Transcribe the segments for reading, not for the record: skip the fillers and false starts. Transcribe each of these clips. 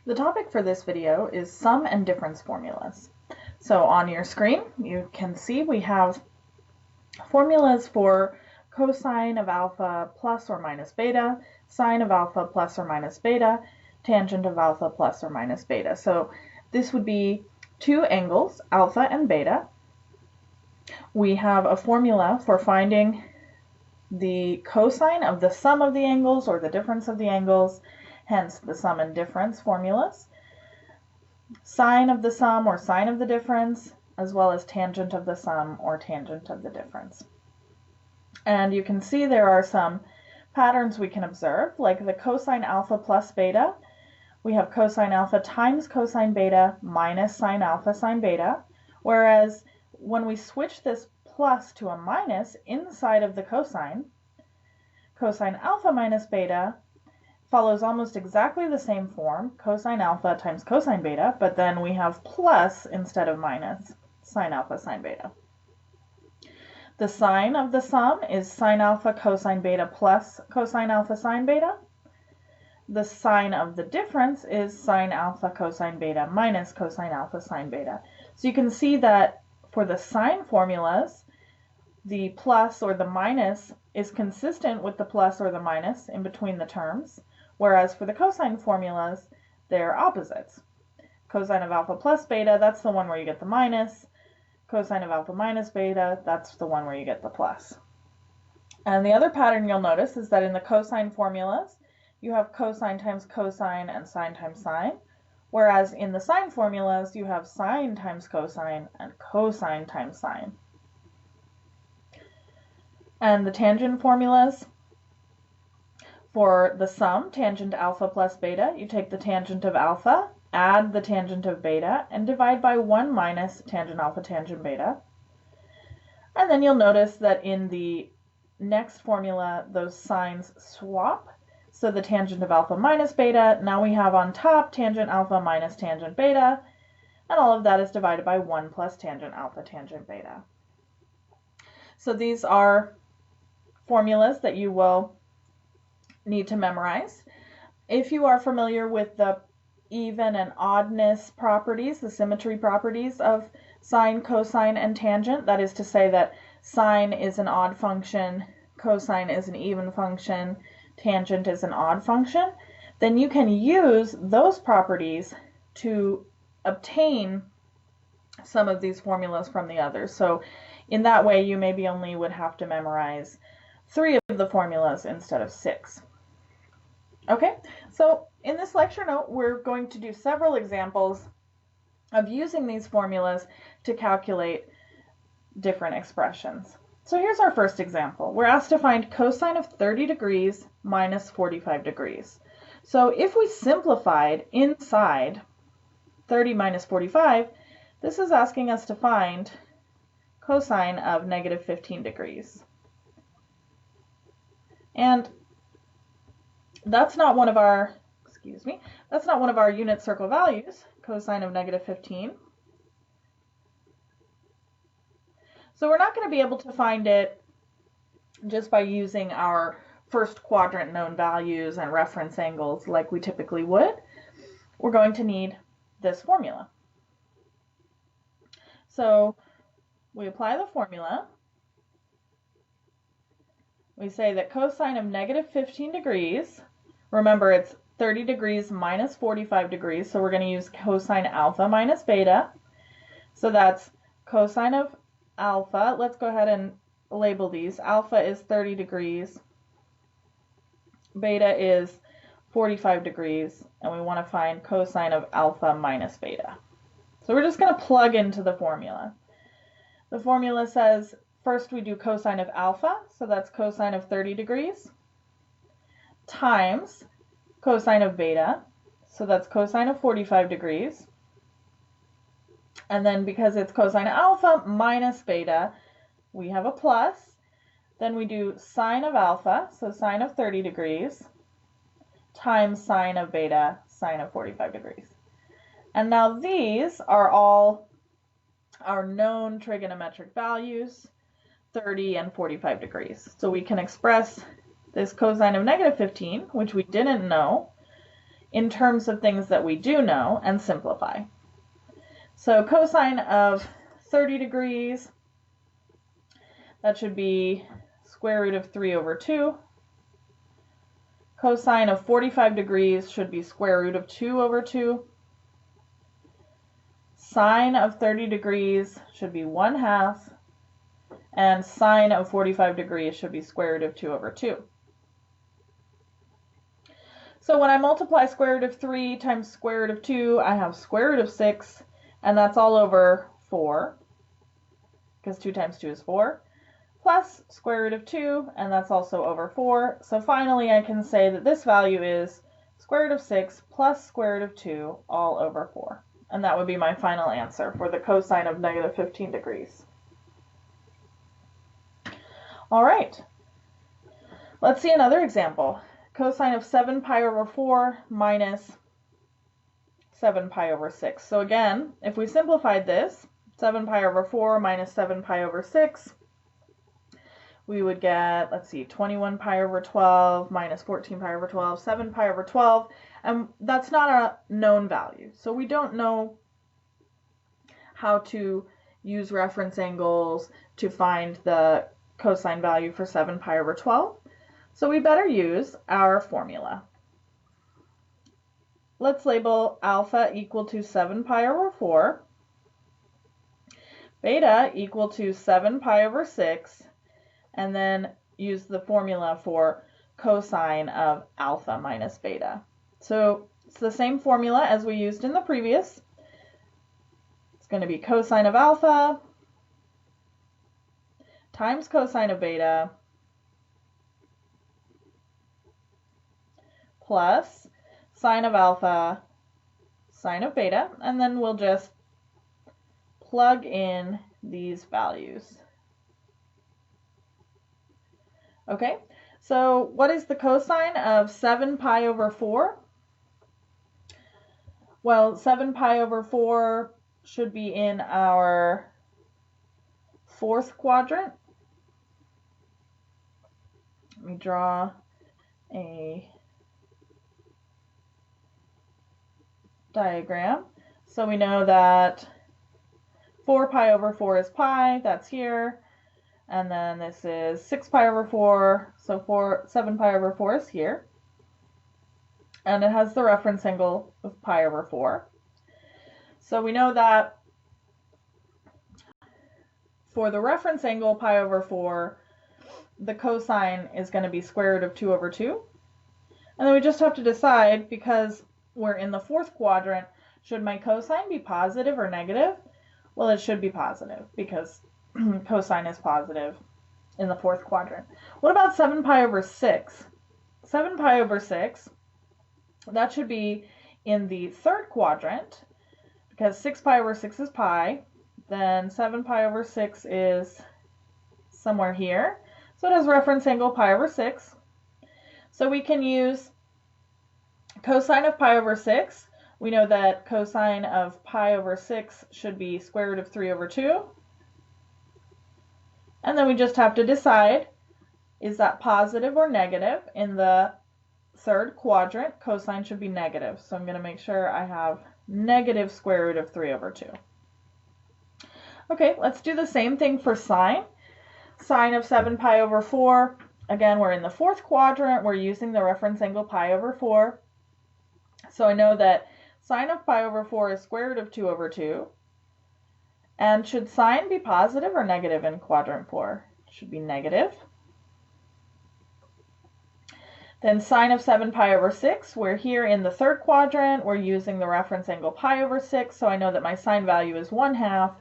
The topic for this video is sum and difference formulas. So on your screen, you can see we have formulas for cosine of alpha plus or minus beta, sine of alpha plus or minus beta, tangent of alpha plus or minus beta. So this would be two angles, alpha and beta. We have a formula for finding the cosine of the sum of the angles or the difference of the angles, hence the sum and difference formulas, sine of the sum or sine of the difference, as well as tangent of the sum or tangent of the difference. And you can see there are some patterns we can observe, like the cosine alpha plus beta. We have cosine alpha times cosine beta minus sine alpha sine beta, whereas when we switch this plus to a minus inside of the cosine, cosine alpha minus beta follows almost exactly the same form, cosine alpha times cosine beta, but then we have plus instead of minus, sine alpha sine beta. The sine of the sum is sine alpha cosine beta plus cosine alpha sine beta. The sine of the difference is sine alpha cosine beta minus cosine alpha sine beta. So you can see that for the sine formulas, the plus or the minus is consistent with the plus or the minus in between the terms, whereas for the cosine formulas, they're opposites. Cosine of alpha plus beta, that's the one where you get the minus. Cosine of alpha minus beta, that's the one where you get the plus. And the other pattern you'll notice is that in the cosine formulas, you have cosine times cosine and sine times sine, whereas in the sine formulas, you have sine times cosine and cosine times sine. And the tangent formulas, for the sum, tangent alpha plus beta, you take the tangent of alpha, add the tangent of beta, and divide by 1 minus tangent alpha tangent beta. And then you'll notice that in the next formula, those signs swap. So the tangent of alpha minus beta, now we have on top tangent alpha minus tangent beta, and all of that is divided by 1 plus tangent alpha tangent beta. So these are formulas that you will need to memorize. If you are familiar with the even and oddness properties, the symmetry properties of sine, cosine, and tangent, that is to say that sine is an odd function, cosine is an even function, tangent is an odd function, then you can use those properties to obtain some of these formulas from the others. So in that way, you maybe only would have to memorize 3 of the formulas instead of 6. Okay, so in this lecture note, we're going to do several examples of using these formulas to calculate different expressions. So here's our first example. We're asked to find cosine of 30 degrees minus 45 degrees. So if we simplified inside 30 minus 45, this is asking us to find cosine of negative 15 degrees. And that's not one of our, that's not one of our unit circle values, cosine of negative 15. So we're not going to be able to find it just by using our first quadrant known values and reference angles like we typically would. We're going to need this formula. So we apply the formula. We say that cosine of negative 15 degrees, remember it's 30 degrees minus 45 degrees, so we're going to use cosine alpha minus beta. So that's cosine of alpha. Let's go ahead and label these. Alpha is 30 degrees, beta is 45 degrees, and we want to find cosine of alpha minus beta. So we're just going to plug into the formula. The formula says first we do cosine of alpha, so that's cosine of 30 degrees, times cosine of beta, so that's cosine of 45 degrees. And then because it's cosine of alpha minus beta, we have a plus. Then we do sine of alpha, so sine of 30 degrees, times sine of beta, sine of 45 degrees. And now these are all our known trigonometric values, 30 and 45 degrees. So we can express this cosine of negative 15, which we didn't know, in terms of things that we do know and simplify. So cosine of 30 degrees, that should be square root of 3 over 2. Cosine of 45 degrees should be square root of 2 over 2. Sine of 30 degrees should be 1/2. And sine of 45 degrees should be square root of 2 over 2. So when I multiply square root of 3 times square root of 2, I have square root of 6, and that's all over 4, because 2 times 2 is 4, plus square root of 2, and that's also over 4. So finally I can say that this value is square root of 6 plus square root of 2 all over 4. And that would be my final answer for the cosine of negative 15 degrees. All right, let's see another example. Cosine of 7 pi over 4 minus 7 pi over 6. So again, if we simplified this, 7 pi over 4 minus 7 pi over 6, we would get, let's see, 21 pi over 12 minus 14 pi over 12, 7 pi over 12, and that's not a known value. So we don't know how to use reference angles to find the cosine value for 7 pi over 12. So we better use our formula. Let's label alpha equal to 7 pi over 4, beta equal to 7 pi over 6, and then use the formula for cosine of alpha minus beta. So it's the same formula as we used in the previous. It's going to be cosine of alpha times cosine of beta plus sine of alpha, sine of beta, and then we'll just plug in these values. Okay, so what is the cosine of 7 pi over 4? Well, 7 pi over 4 should be in our fourth quadrant. Let me draw a diagram. So we know that 4 pi over 4 is pi, that's here, and then this is 6 pi over 4, so 7 pi over 4 is here, and it has the reference angle of pi over 4. So we know that for the reference angle pi over 4, the cosine is going to be square root of 2 over 2, and then we just have to decide, because we're in the fourth quadrant, should my cosine be positive or negative? Well, it should be positive because cosine is positive in the fourth quadrant. What about 7 pi over 6? 7 pi over 6, that should be in the third quadrant because 6 pi over 6 is pi. Then 7 pi over 6 is somewhere here. So it has reference angle pi over 6. So we can use cosine of pi over 6. We know that cosine of pi over 6 should be square root of 3 over 2. And then we just have to decide, is that positive or negative? In the third quadrant, cosine should be negative. So I'm going to make sure I have negative square root of 3 over 2. Okay, let's do the same thing for sine. Sine of 7 pi over 4. Again, we're in the fourth quadrant. We're using the reference angle pi over 4. So I know that sine of pi over 4 is square root of 2 over 2. And should sine be positive or negative in quadrant 4? It should be negative. Then sine of 7 pi over 6, we're here in the third quadrant. We're using the reference angle pi over 6, so I know that my sine value is 1/2.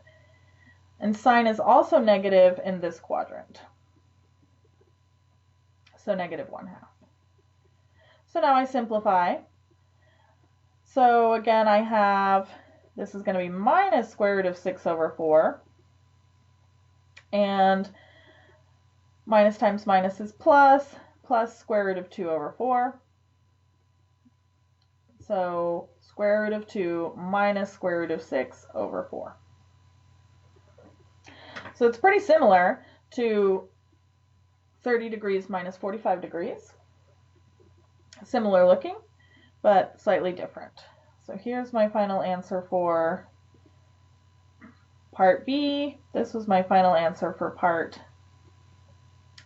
And sine is also negative in this quadrant. So negative 1/2. So now I simplify. So again, I have, this is going to be minus square root of 6 over 4. And minus times minus is plus, plus square root of 2 over 4. So square root of 2 minus square root of 6 over 4. So it's pretty similar to 30 degrees minus 45 degrees. Similar looking. but slightly different. So here's my final answer for part B. This was my final answer for part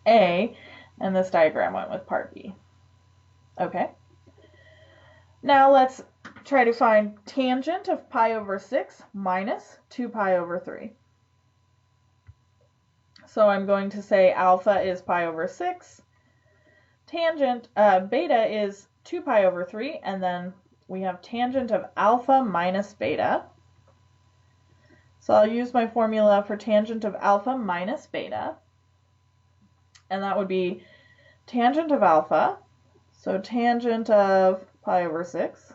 A, and this diagram went with part B. Okay. Now let's try to find tangent of pi over 6 minus 2 pi over 3. So I'm going to say alpha is pi over 6, tangent, beta is 2 pi over 3, and then we have tangent of alpha minus beta. So I'll use my formula for tangent of alpha minus beta, and that would be tangent of alpha, so tangent of pi over 6,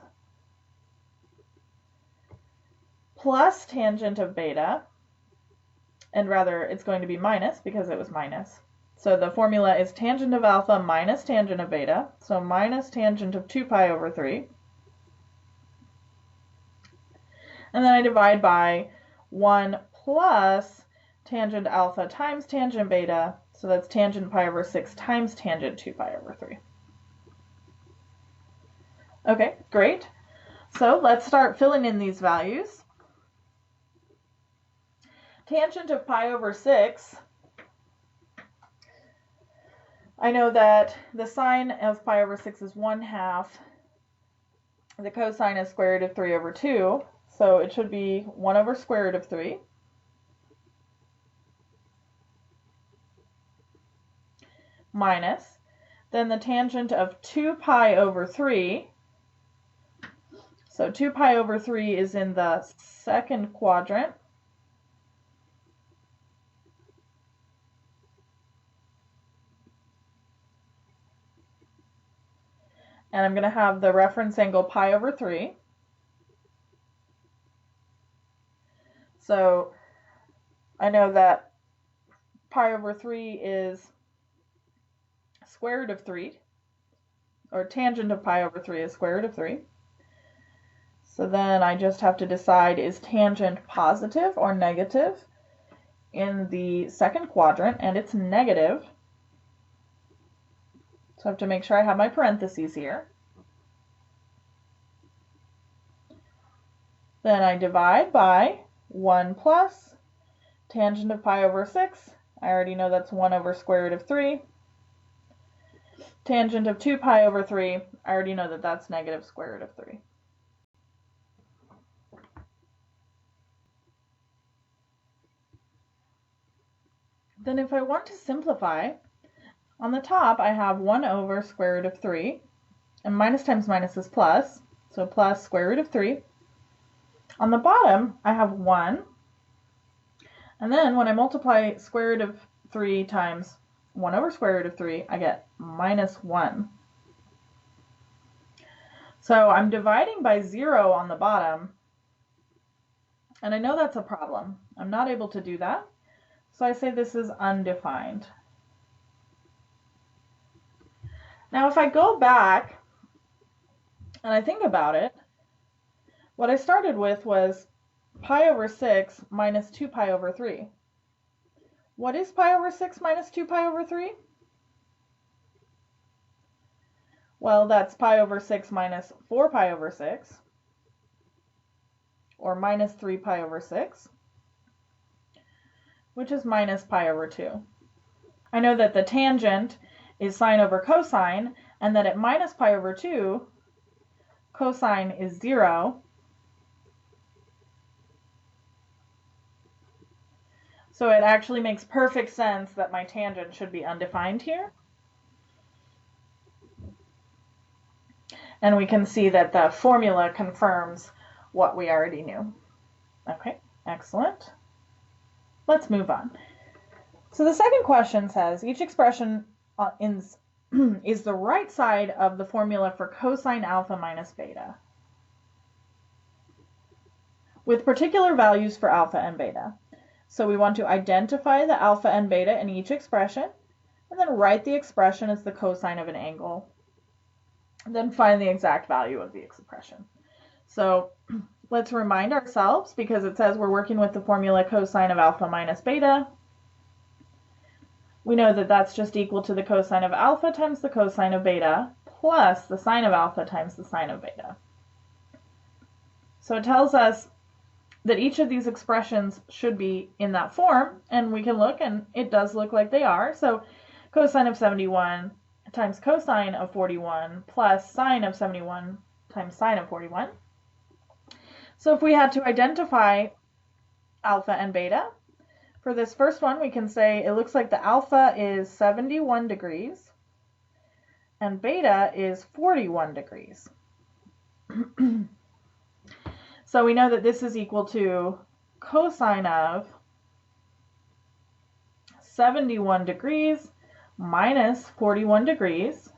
plus tangent of beta, and rather it's going to be minus because it was minus. So the formula is tangent of alpha minus tangent of beta, so minus tangent of 2 pi over 3. And then I divide by 1 plus tangent alpha times tangent beta, so that's tangent pi over 6 times tangent 2 pi over 3. Okay, great. So let's start filling in these values. Tangent of pi over 6, I know that the sine of pi over 6 is 1/2. The cosine is square root of 3 over 2, so it should be 1 over square root of 3. Minus, then the tangent of 2 pi over 3. So 2 pi over 3 is in the second quadrant. And I'm going to have the reference angle pi over 3. So I know that pi over 3 is square root of 3, or tangent of pi over 3 is square root of 3. So then I just have to decide, is tangent positive or negative in the second quadrant, and it's negative. So I have to make sure I have my parentheses here. Then I divide by 1 plus tangent of pi over 6. I already know that's 1 over square root of 3. Tangent of 2 pi over 3, I already know that that's negative square root of 3. Then if I want to simplify, on the top I have 1 over square root of 3, and minus times minus is plus, so plus square root of 3. On the bottom I have 1, and then when I multiply square root of 3 times 1 over square root of 3, I get minus 1. So I'm dividing by 0 on the bottom, and I know that's a problem. I'm not able to do that, so I say this is undefined. Now if I go back and I think about it, what I started with was pi over 6 minus 2 pi over 3. What is pi over 6 minus 2 pi over 3? Well, that's pi over 6 minus 4 pi over 6, or minus 3 pi over 6, which is minus pi over 2. I know that the tangent is sine over cosine, and that at minus pi over 2, cosine is 0. So it actually makes perfect sense that my tangent should be undefined here. And we can see that the formula confirms what we already knew. Okay, excellent. Let's move on. So the second question says, each expression is the right side of the formula for cosine alpha minus beta, with particular values for alpha and beta. So we want to identify the alpha and beta in each expression, and then write the expression as the cosine of an angle. And then find the exact value of the expression. So let's remind ourselves, because it says we're working with the formula cosine of alpha minus beta. We know that that's just equal to the cosine of alpha times the cosine of beta plus the sine of alpha times the sine of beta. So it tells us that each of these expressions should be in that form, and we can look, and it does look like they are. So cosine of 71 times cosine of 41 plus sine of 71 times sine of 41. So if we had to identify alpha and beta, for this first one we can say it looks like the alpha is 71 degrees and beta is 41 degrees. So we know that this is equal to cosine of 71 degrees minus 41 degrees,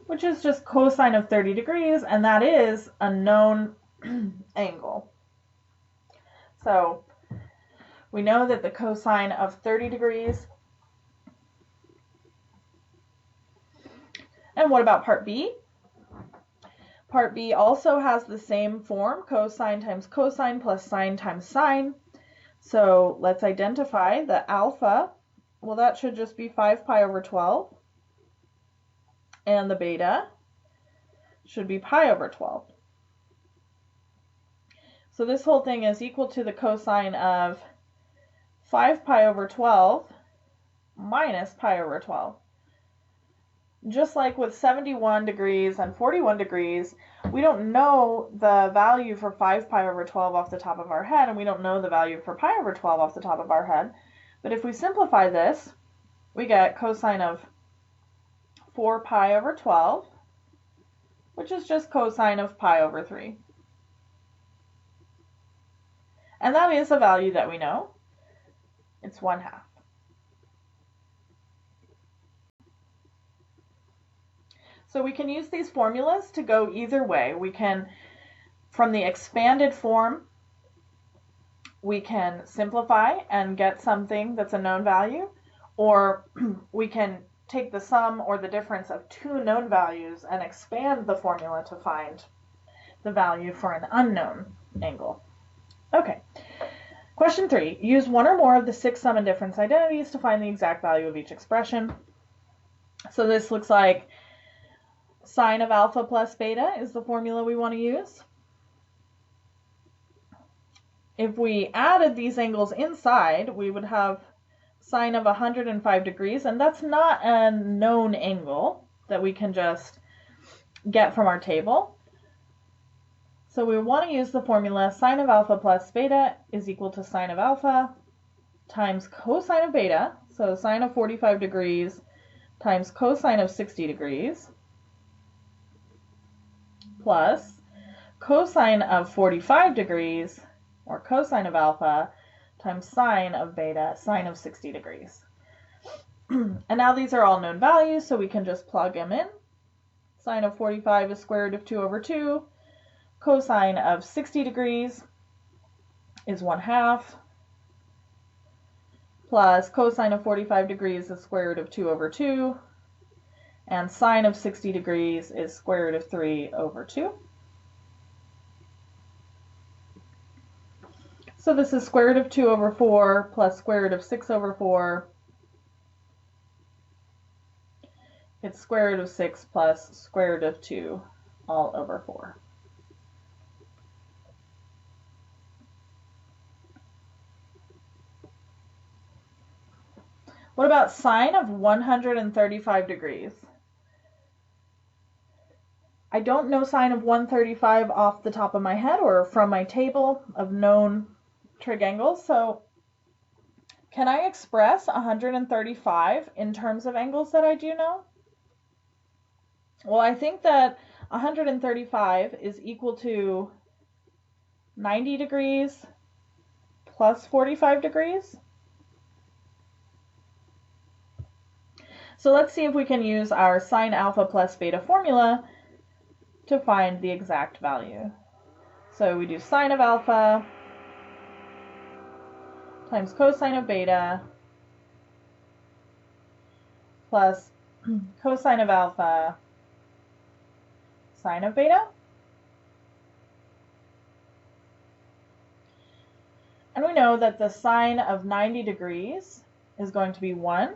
which is just cosine of 30 degrees, and that is a known angle. So we know that the cosine of 30 degrees. And what about part B? Part B also has the same form, cosine times cosine plus sine times sine. So let's identify the alpha. Well, that should just be 5 pi over 12. And the beta should be pi over 12. So this whole thing is equal to the cosine of 5 pi over 12 minus pi over 12. Just like with 71 degrees and 41 degrees, we don't know the value for 5 pi over 12 off the top of our head, and we don't know the value for pi over 12 off the top of our head. But if we simplify this, we get cosine of 4 pi over 12, which is just cosine of pi over 3. And that is a value that we know. It's 1/2. So we can use these formulas to go either way. We can, from the expanded form, we can simplify and get something that's a known value, or we can take the sum or the difference of two known values and expand the formula to find the value for an unknown angle. Okay. Question 3. Use one or more of the 6 sum and difference identities to find the exact value of each expression. So this looks like sine of alpha plus beta is the formula we want to use. If we added these angles inside, we would have sine of 105 degrees, and that's not a known angle that we can just get from our table. So we want to use the formula sine of alpha plus beta is equal to sine of alpha times cosine of beta, so sine of 45 degrees times cosine of 60 degrees, plus cosine of 45 degrees, or cosine of alpha, times sine of beta, sine of 60 degrees. And now these are all known values, so we can just plug them in. Sine of 45 is square root of 2 over 2. Cosine of 60 degrees is 1/2. Plus cosine of 45 degrees is square root of 2 over 2. And sine of 60 degrees is square root of 3 over 2. So this is square root of 2 over 4 plus square root of 6 over 4. It's square root of 6 plus square root of 2 all over 4. What about sine of 135 degrees? I don't know sine of 135 off the top of my head or from my table of known trig angles, so can I express 135 in terms of angles that I do know? Well, I think that 135 is equal to 90 degrees plus 45 degrees. So let's see if we can use our sine alpha plus beta formula to find the exact value. So we do sine of alpha times cosine of beta plus cosine of alpha sine of beta. And we know that the sine of 90 degrees is going to be 1.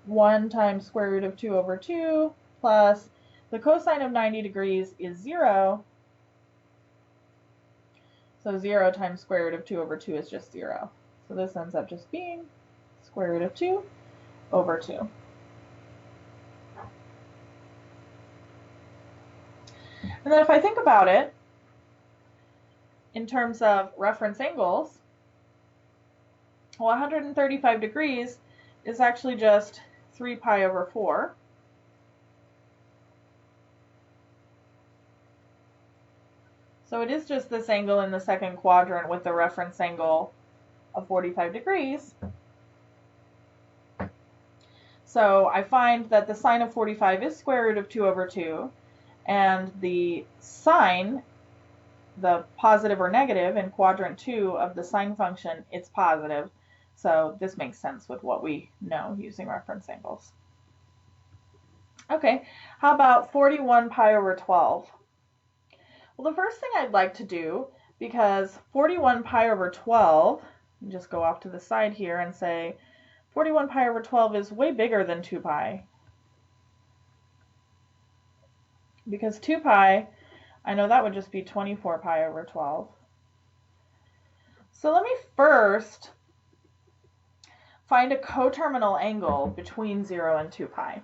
1 times square root of 2 over 2 plus the cosine of 90 degrees is 0. So 0 times square root of 2 over 2 is just 0. So this ends up just being square root of 2 over 2. And then if I think about it in terms of reference angles, well, 135 degrees is actually just 3 pi over 4. So it is just this angle in the second quadrant with the reference angle of 45 degrees. So I find that the sine of 45 is square root of 2 over 2, and the sine, the positive or negative in quadrant 2 of the sine function, it's positive. So this makes sense with what we know using reference angles. Okay, how about 41 pi over 12? Well, the first thing I'd like to do, because 41 pi over 12, just go off to the side here and say 41 pi over 12 is way bigger than 2 pi. Because 2 pi, I know that would just be 24 pi over 12. So let me first find a coterminal angle between 0 and 2 pi.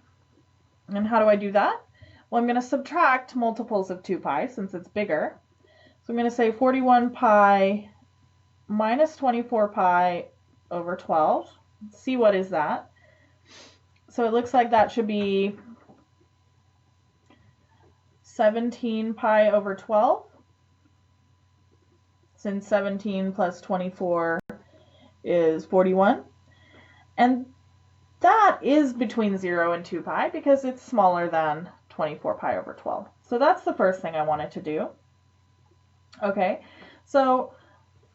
And how do I do that? Well, I'm going to subtract multiples of 2 pi since it's bigger. So I'm going to say 41 pi minus 24 pi over 12. Let's see, what is that? So it looks like that should be 17 pi over 12, since 17 plus 24 is 41. And that is between 0 and 2 pi because it's smaller than 24 pi over 12. So that's the first thing I wanted to do. Okay, so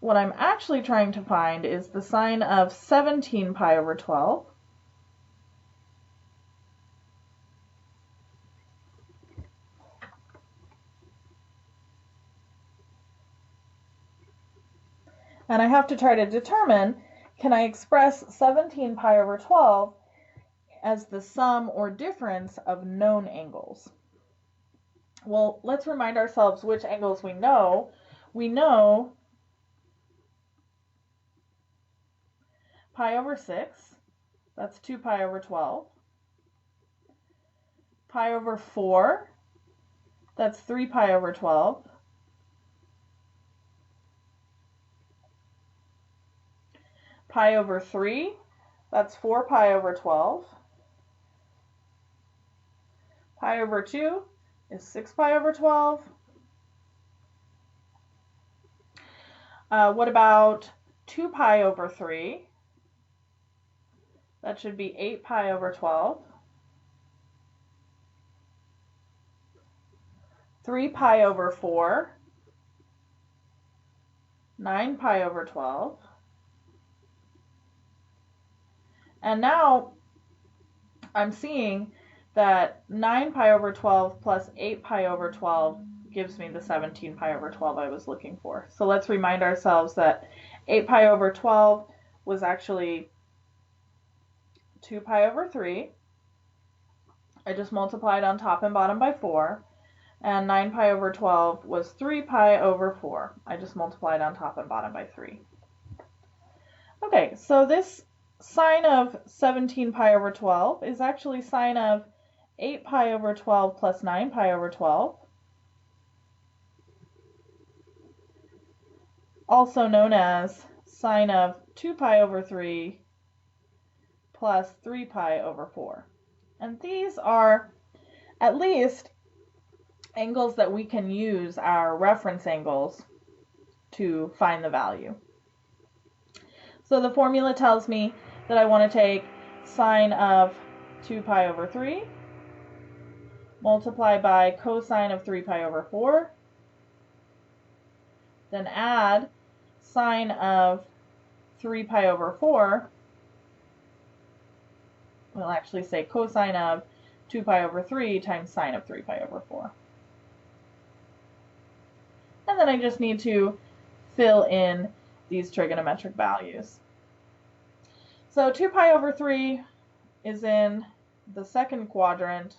what I'm actually trying to find is the sine of 17 pi over 12. And I have to try to determine, can I express 17 pi over 12 as the sum or difference of known angles? Well, let's remind ourselves which angles we know. We know pi over 6, that's 2 pi over 12. Pi over 4, that's 3 pi over 12. Pi over 3, that's 4 pi over 12. Pi over 2 is 6 pi over 12. What about 2 pi over 3? That should be 8 pi over 12. 3 pi over 4, 9 pi over 12. And now I'm seeing that 9 pi over 12 plus 8 pi over 12 gives me the 17 pi over 12 I was looking for. So let's remind ourselves that 8 pi over 12 was actually 2 pi over 3. I just multiplied on top and bottom by 4. And 9 pi over 12 was 3 pi over 4. I just multiplied on top and bottom by 3. Okay, so this sine of 17 pi over 12 is actually sine of 8 pi over 12 plus 9 pi over 12, also known as sine of 2 pi over 3 plus 3 pi over 4. And these are at least angles that we can use our reference angles to find the value. So the formula tells me that I want to take sine of 2 pi over 3, multiply by cosine of 3 pi over 4, then add sine of 3 pi over 4, we'll actually say cosine of 2 pi over 3 times sine of 3 pi over 4. And then I just need to fill in these trigonometric values. So 2 pi over 3 is in the second quadrant,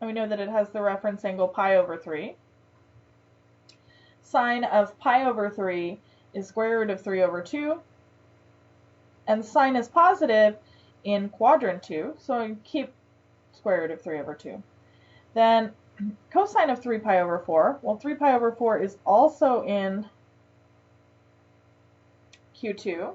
and we know that it has the reference angle pi over 3. Sine of pi over 3 is square root of 3 over 2, and sine is positive in quadrant 2, so I keep square root of 3 over 2. Then cosine of 3 pi over 4, well, 3 pi over 4 is also in Q2,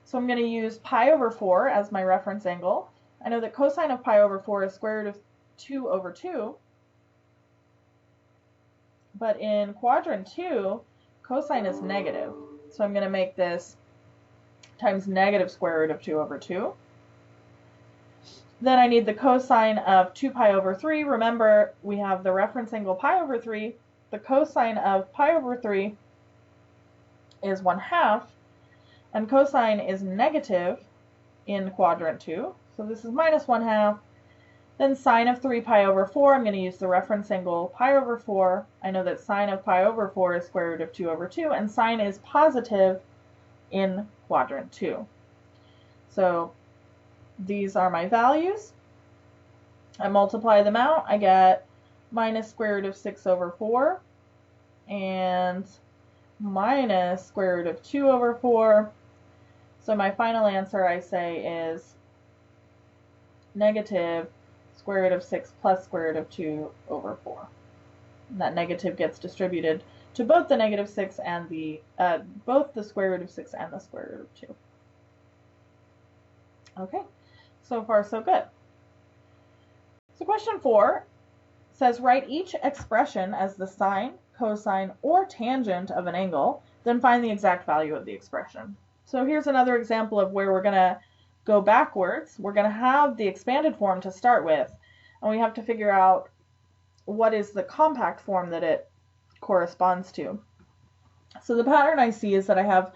so I'm going to use pi over 4 as my reference angle. I know that cosine of pi over 4 is square root of 2 over 2, but in quadrant 2, cosine is negative, so I'm going to make this times negative square root of 2 over 2. Then I need the cosine of 2 pi over 3. Remember, we have the reference angle pi over 3. The cosine of pi over 3 is 1/2, and cosine is negative in quadrant 2. So this is minus 1/2. Then sine of 3 pi over 4, I'm going to use the reference angle pi over 4. I know that sine of pi over 4 is square root of 2 over 2, and sine is positive in quadrant 2. So these are my values. I multiply them out, I get minus square root of 6 over 4 and minus square root of 2 over 4. So my final answer, I say, is negative square root of 6 plus square root of 2 over 4. And that negative gets distributed to both the negative 6 and both the square root of 6 and the square root of 2. Okay, so far so good. So question 4 says write each expression as the sine, cosine, or tangent of an angle, then find the exact value of the expression. So here's another example of where we're going to go backwards. We're going to have the expanded form to start with, and we have to figure out what is the compact form that it corresponds to. So the pattern I see is that I have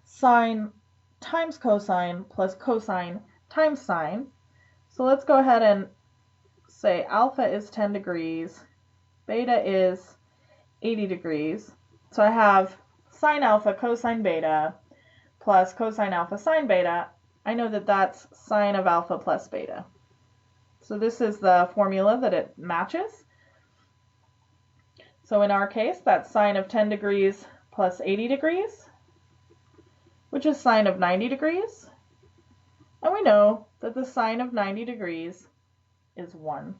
sine times cosine plus cosine times sine. So let's go ahead and say alpha is 10 degrees, beta is 80 degrees. So I have sine alpha cosine beta plus cosine alpha sine beta. I know that that's sine of alpha plus beta. So this is the formula that it matches. So in our case, that's sine of 10 degrees plus 80 degrees, which is sine of 90 degrees. And we know that the sine of 90 degrees is 1.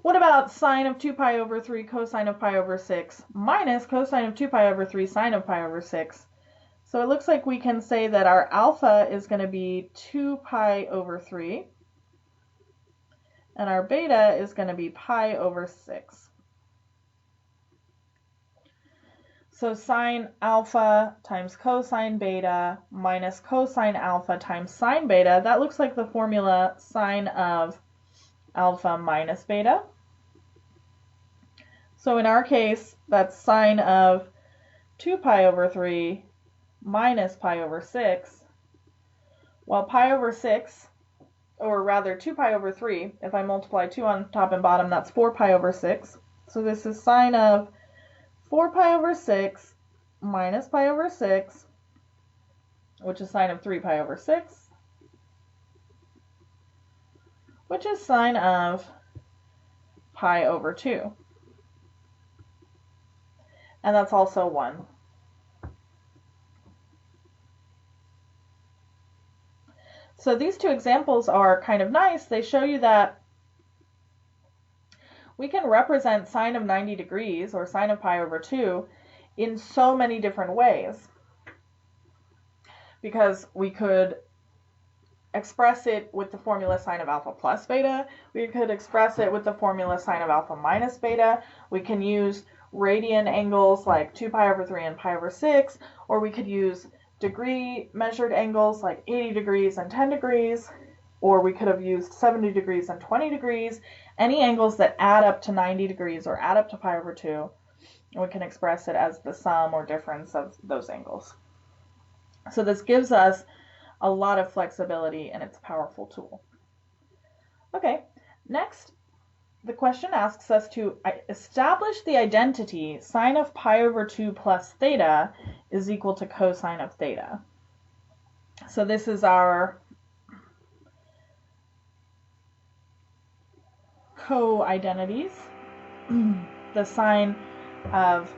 What about sine of 2 pi over 3 cosine of pi over 6 minus cosine of 2 pi over 3 sine of pi over 6? So it looks like we can say that our alpha is going to be 2 pi over 3, and our beta is going to be pi over 6. So sine alpha times cosine beta minus cosine alpha times sine beta, that looks like the formula sine of alpha minus beta. So in our case, that's sine of 2 pi over 3 minus pi over 6. Well, pi over 6, or rather 2 pi over 3, if I multiply 2 on top and bottom, that's 4 pi over 6. So this is sine of 4 pi over 6 minus pi over 6, which is sine of 3 pi over 6, which is sine of pi over 2. And that's also 1. So these two examples are kind of nice. They show you that we can represent sine of 90 degrees or sine of pi over 2 in so many different ways. Because we could express it with the formula sine of alpha plus beta. We could express it with the formula sine of alpha minus beta. We can use radian angles like 2 pi over 3 and pi over 6, or we could use degree measured angles like 80 degrees and 10 degrees, or we could have used 70 degrees and 20 degrees, any angles that add up to 90 degrees or add up to pi over 2, and we can express it as the sum or difference of those angles. So this gives us a lot of flexibility, and it's a powerful tool. Okay, next the question asks us to establish the identity sine of pi over 2 plus theta is equal to cosine of theta. So this is our co-identities. The sine of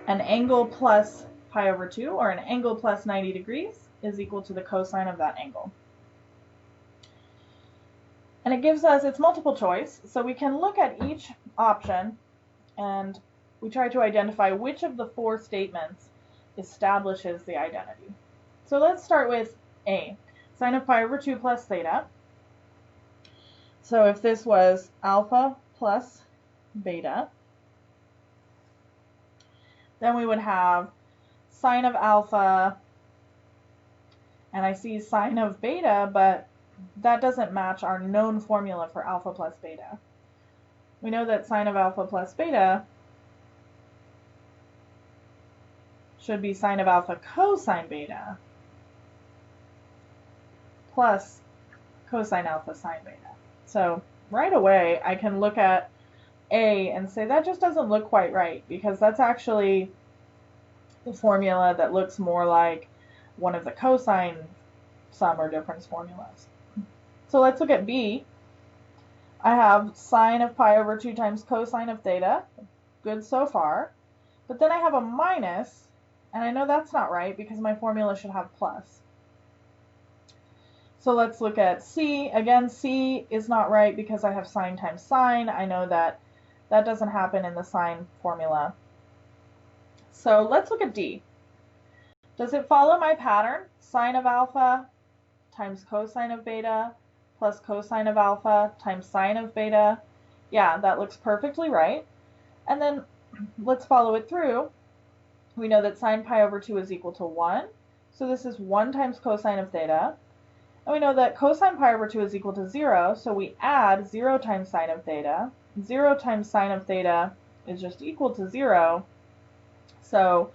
an angle plus pi over 2 or an angle plus 90 degrees is equal to the cosine of that angle. And it gives us, it's multiple choice, so we can look at each option and we try to identify which of the four statements establishes the identity. So let's start with A, sine of pi over 2 plus theta. So if this was alpha plus beta, then we would have sine of alpha, and I see sine of beta, but that doesn't match our known formula for alpha plus beta. We know that sine of alpha plus beta should be sine of alpha cosine beta plus cosine alpha sine beta. So right away I can look at A and say that just doesn't look quite right, because that's actually the formula that looks more like one of the cosine sum or difference formulas. So let's look at B. I have sine of pi over 2 times cosine of theta. Good so far. But then I have a minus, and I know that's not right because my formula should have plus. So let's look at C. Again, C is not right because I have sine times sine. I know that that doesn't happen in the sine formula. So let's look at D. Does it follow my pattern? Sine of alpha times cosine of beta plus cosine of alpha times sine of beta. Yeah, that looks perfectly right. And then let's follow it through. We know that sine pi over 2 is equal to 1. So this is 1 times cosine of theta. And we know that cosine pi over 2 is equal to 0. So we add 0 times sine of theta. 0 times sine of theta is just equal to 0. So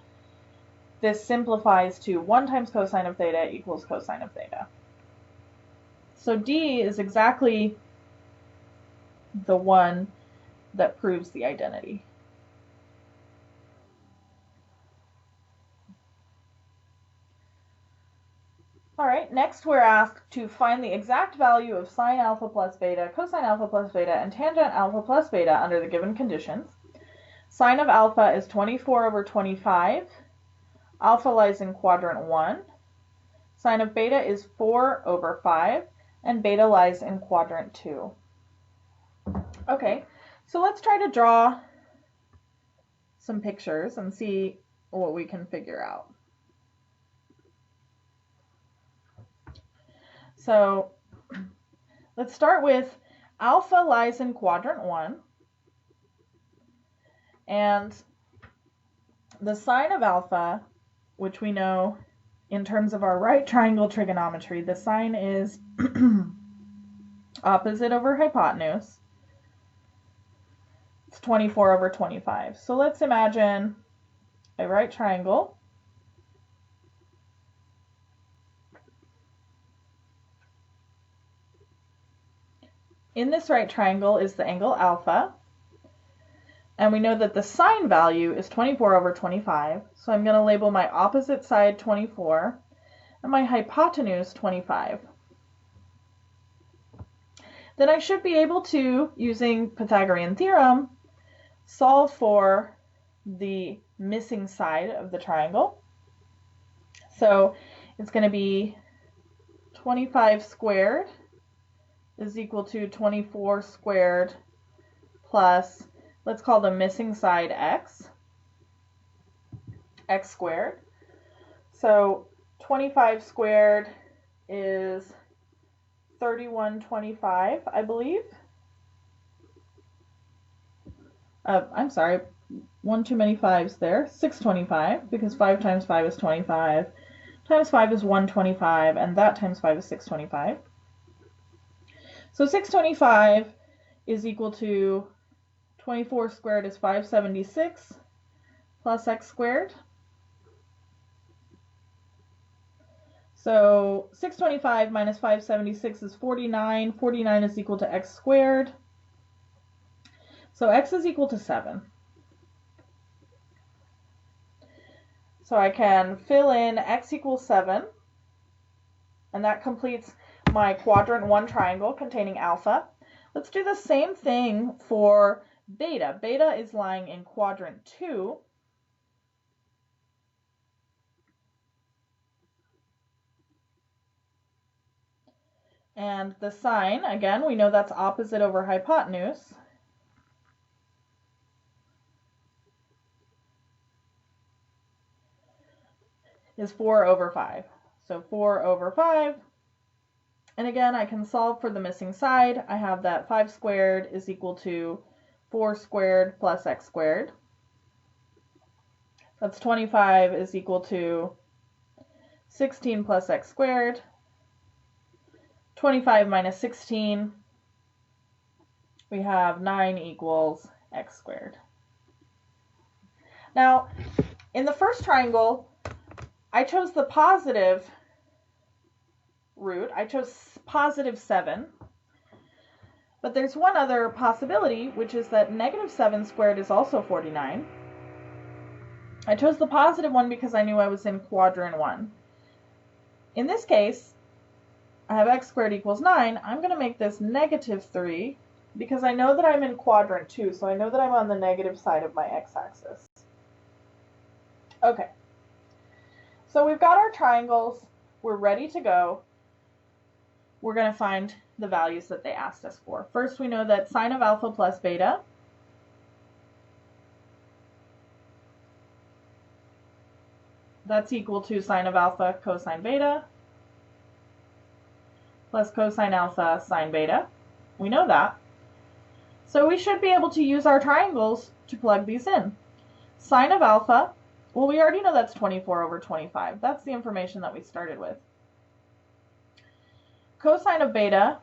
this simplifies to 1 times cosine of theta equals cosine of theta. So D is exactly the one that proves the identity. All right, next we're asked to find the exact value of sine alpha plus beta, cosine alpha plus beta, and tangent alpha plus beta under the given conditions. Sine of alpha is 24 over 25. Alpha lies in quadrant 1. Sine of beta is 4 over 5, and beta lies in quadrant 2. Okay, so let's try to draw some pictures and see what we can figure out. So let's start with alpha lies in quadrant 1, and the sine of alpha, which we know in terms of our right triangle trigonometry, the sine is opposite over hypotenuse. It's 24 over 25. So let's imagine a right triangle. In this right triangle is the angle alpha, and we know that the sine value is 24 over 25, so I'm going to label my opposite side 24 and my hypotenuse 25. Then I should be able to, using Pythagorean theorem, solve for the missing side of the triangle. So it's going to be 25 squared is equal to 24 squared plus, let's call the missing side x squared. So 25 squared is 3125, I believe. I'm sorry, one too many fives there. 625, because 5 times 5 is 25. Times 5 is 125, and that times 5 is 625. So 625 is equal to 24 squared is 576 plus x squared. So 625 minus 576 is 49. 49 is equal to x squared. So x is equal to 7. So I can fill in x equals 7, and that completes my quadrant 1 triangle containing alpha. Let's do the same thing for beta. Beta is lying in quadrant 2. And the sign, again, we know that's opposite over hypotenuse. Is 4 over 5. So 4 over 5. And again, I can solve for the missing side. I have that 5 squared is equal to 4 squared plus x squared. That's 25 is equal to 16 plus x squared. 25 minus 16, we have 9 equals x squared. Now, in the first triangle, I chose the positive root. I chose positive 7. But there's one other possibility, which is that negative 7 squared is also 49. I chose the positive one because I knew I was in quadrant 1. In this case, I have x squared equals 9. I'm going to make this negative 3 because I know that I'm in quadrant 2, so I know that I'm on the negative side of my x-axis. Okay, so we've got our triangles. We're ready to go. We're going to find the values that they asked us for. First, we know that sine of alpha plus beta that's equal to sine of alpha cosine beta plus cosine alpha sine beta. We know that. So we should be able to use our triangles to plug these in. Sine of alpha, well, we already know that's 24 over 25. That's the information that we started with. Cosine of beta,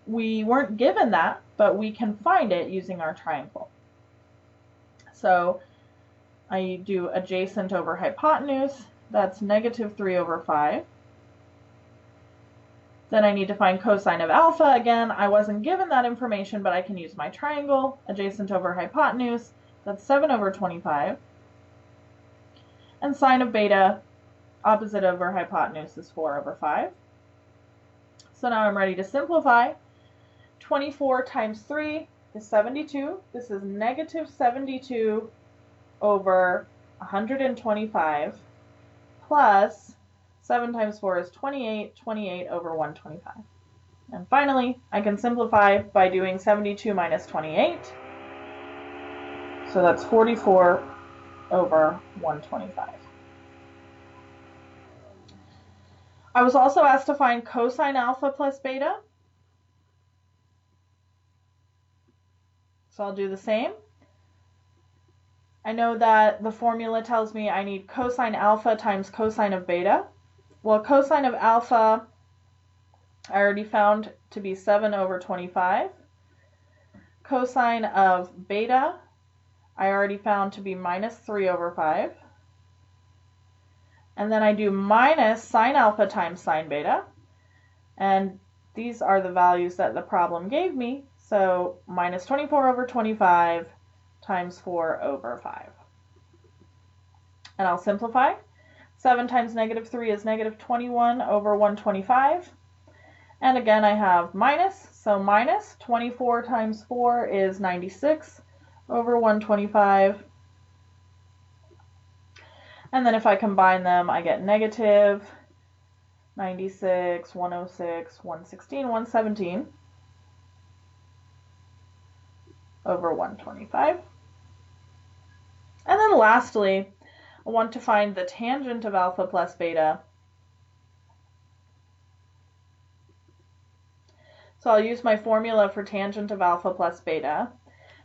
we weren't given that, but we can find it using our triangle. So I do adjacent over hypotenuse. That's negative 3 over 5. Then I need to find cosine of alpha. Again, I wasn't given that information, but I can use my triangle. Adjacent over hypotenuse, that's 7 over 25. And sine of beta, opposite over hypotenuse, is 4 over 5. So now I'm ready to simplify. 24 times 3 is 72. This is negative 72 over 125 plus 7 times 4 is 28, 28 over 125. And finally, I can simplify by doing 72 minus 28. So that's 44 over 125. I was also asked to find cosine alpha plus beta. So I'll do the same. I know that the formula tells me I need cosine alpha times cosine of beta. Well, cosine of alpha I already found to be 7 over 25. Cosine of beta I already found to be minus 3 over 5. And then I do minus sine alpha times sine beta. And these are the values that the problem gave me. So minus 24 over 25 times 4 over 5. And I'll simplify. 7 times negative 3 is negative 21 over 125. And again, I have minus, so minus 24 times 4 is 96 over 125. And then if I combine them, I get negative 96, 106, 116, 117 over 125. And then lastly, I want to find the tangent of alpha plus beta. So I'll use my formula for tangent of alpha plus beta.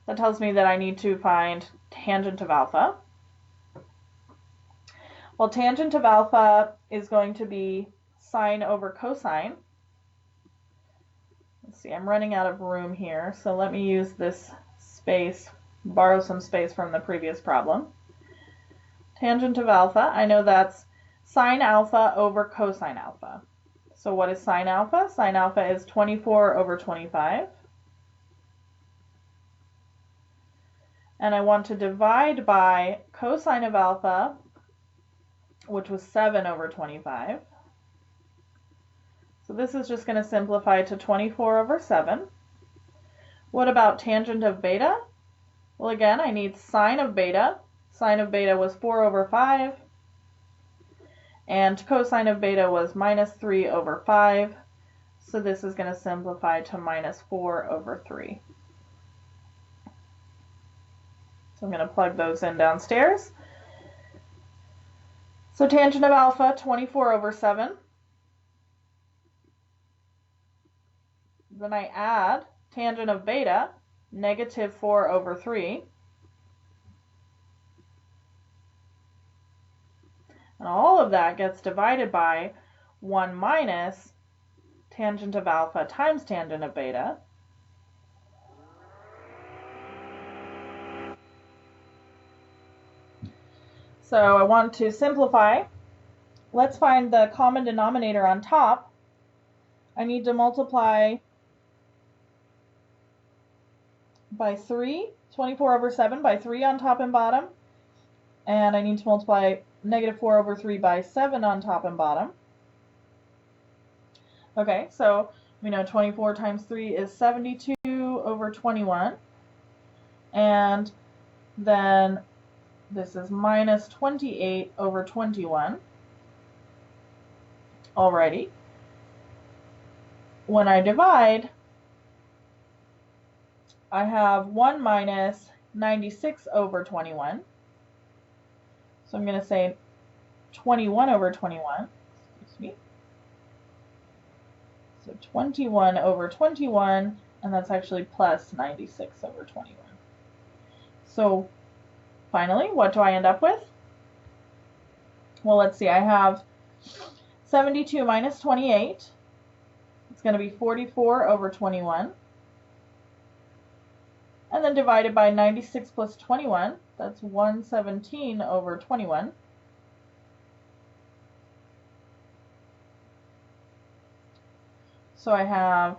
That tells me that I need to find tangent of alpha. Well, tangent of alpha is going to be sine over cosine. Let's see, I'm running out of room here, so let me use this space, borrow some space from the previous problem. Tangent of alpha, I know that's sine alpha over cosine alpha. So what is sine alpha? Sine alpha is 24 over 25. and I want to divide by cosine of alpha, which was 7 over 25. So this is just going to simplify to 24 over 7. What about tangent of beta? Well, again, I need sine of beta. Sine of beta was 4 over 5. And cosine of beta was minus 3 over 5. So this is going to simplify to minus 4 over 3. So I'm going to plug those in downstairs. So tangent of alpha, 24 over 7. Then I add tangent of beta, negative 4 over 3. And all of that gets divided by 1 minus tangent of alpha times tangent of beta. So I want to simplify. Let's find the common denominator on top. I need to multiply by 3, 24 over 7 by 3 on top and bottom. And I need to multiply negative 4 over 3 by 7 on top and bottom. Okay, so we know 24 times 3 is 72 over 21. And then this is minus 28 over 21. Alrighty. When I divide, I have 1 minus 96 over 21. So I'm going to say 21 over 21. Excuse me. So 21 over 21, and that's actually plus 96 over 21. So finally, what do I end up with? Well, let's see. I have 72 minus 28. It's going to be 44 over 21. And then divided by 96 plus 21, that's 117 over 21. So I have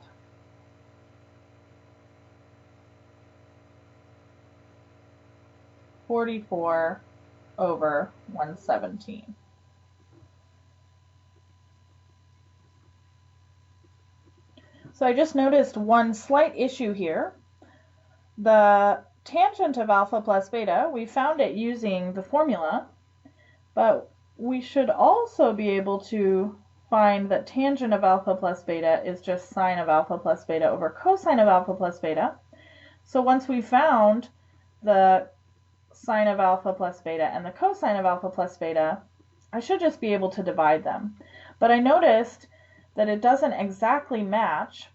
44 over 117. So I just noticed one slight issue here. The tangent of alpha plus beta, we found it using the formula, but we should also be able to find that tangent of alpha plus beta is just sine of alpha plus beta over cosine of alpha plus beta. So once we found the sine of alpha plus beta and the cosine of alpha plus beta, I should just be able to divide them. But I noticed that it doesn't exactly match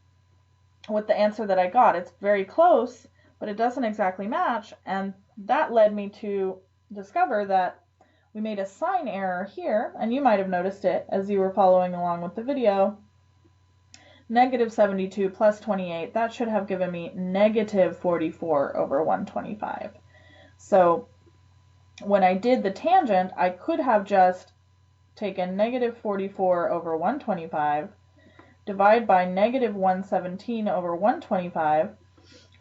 with the answer that I got. It's very close, but it doesn't exactly match, and that led me to discover that we made a sign error here, and you might have noticed it as you were following along with the video. Negative 72 plus 28, that should have given me negative 44 over 125. So when I did the tangent, I could have just taken negative 44 over 125, divide by negative 117 over 125,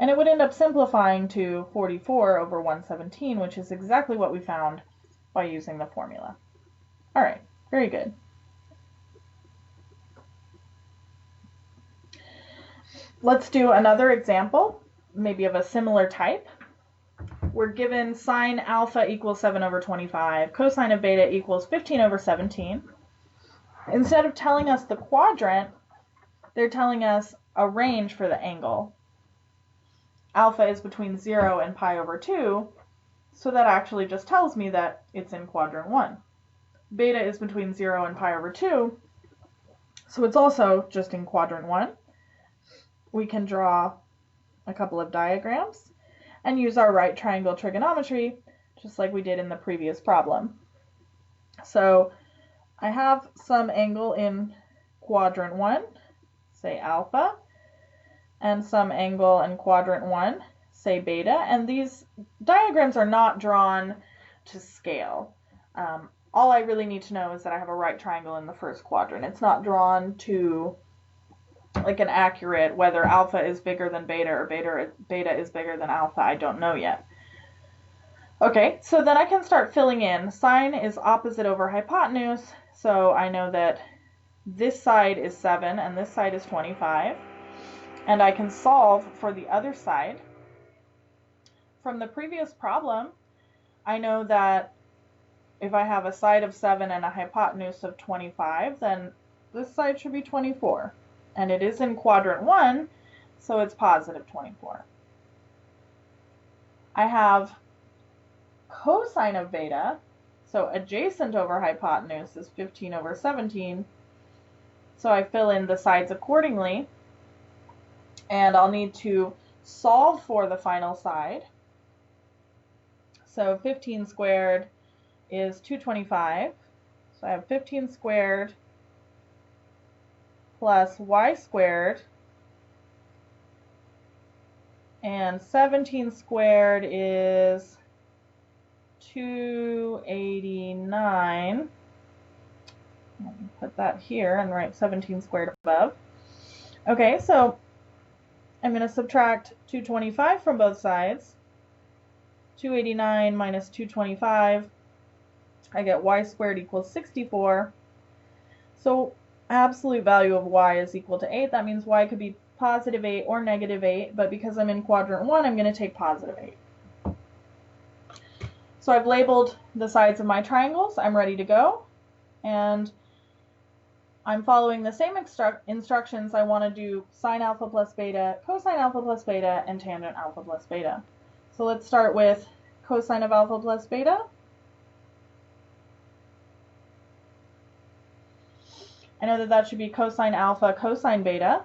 and it would end up simplifying to 44 over 117, which is exactly what we found by using the formula. All right, very good. Let's do another example, maybe of a similar type. We're given sine alpha equals 7 over 25, cosine of beta equals 15 over 17. Instead of telling us the quadrant, they're telling us a range for the angle. Alpha is between 0 and pi over 2, so that actually just tells me that it's in quadrant 1. Beta is between 0 and pi over 2, so it's also just in quadrant 1. We can draw a couple of diagrams and use our right triangle trigonometry, just like we did in the previous problem. So I have some angle in quadrant 1, say alpha, and some angle in quadrant 1, say beta, and these diagrams are not drawn to scale. All I really need to know is that I have a right triangle in the first quadrant. It's not drawn to like an accurate whether alpha is bigger than beta or beta is bigger than alpha. I don't know yet. Okay, so then I can start filling in. Sine is opposite over hypotenuse, so I know that this side is 7 and this side is 25. And I can solve for the other side. From the previous problem, I know that if I have a side of 7 and a hypotenuse of 25, then this side should be 24. And it is in quadrant 1, so it's positive 24. I have cosine of beta, so adjacent over hypotenuse is 15 over 17. So I fill in the sides accordingly, and I'll need to solve for the final side. So 15 squared is 225. So I have 15 squared plus y squared, and 17 squared is 289. Let me put that here and write 17 squared above. Okay, so I'm going to subtract 225 from both sides. 289 minus 225, I get y squared equals 64. So absolute value of y is equal to 8. That means y could be positive 8 or negative 8, but because I'm in quadrant 1, I'm going to take positive 8. So I've labeled the sides of my triangles. I'm ready to go. And I'm following the same instructions. I want to do sine alpha plus beta, cosine alpha plus beta, and tangent alpha plus beta. So let's start with cosine of alpha plus beta. I know that should be cosine alpha cosine beta.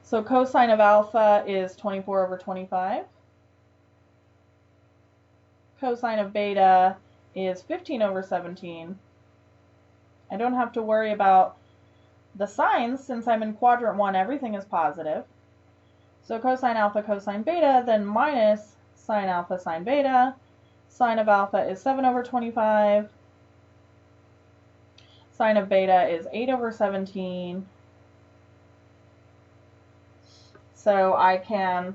So cosine of alpha is 24 over 25. Cosine of beta is 15 over 17. I don't have to worry about the signs since I'm in quadrant 1, everything is positive. So cosine alpha cosine beta, then minus sine alpha sine beta. Sine of alpha is 7 over 25. Sine of beta is 8 over 17. So I can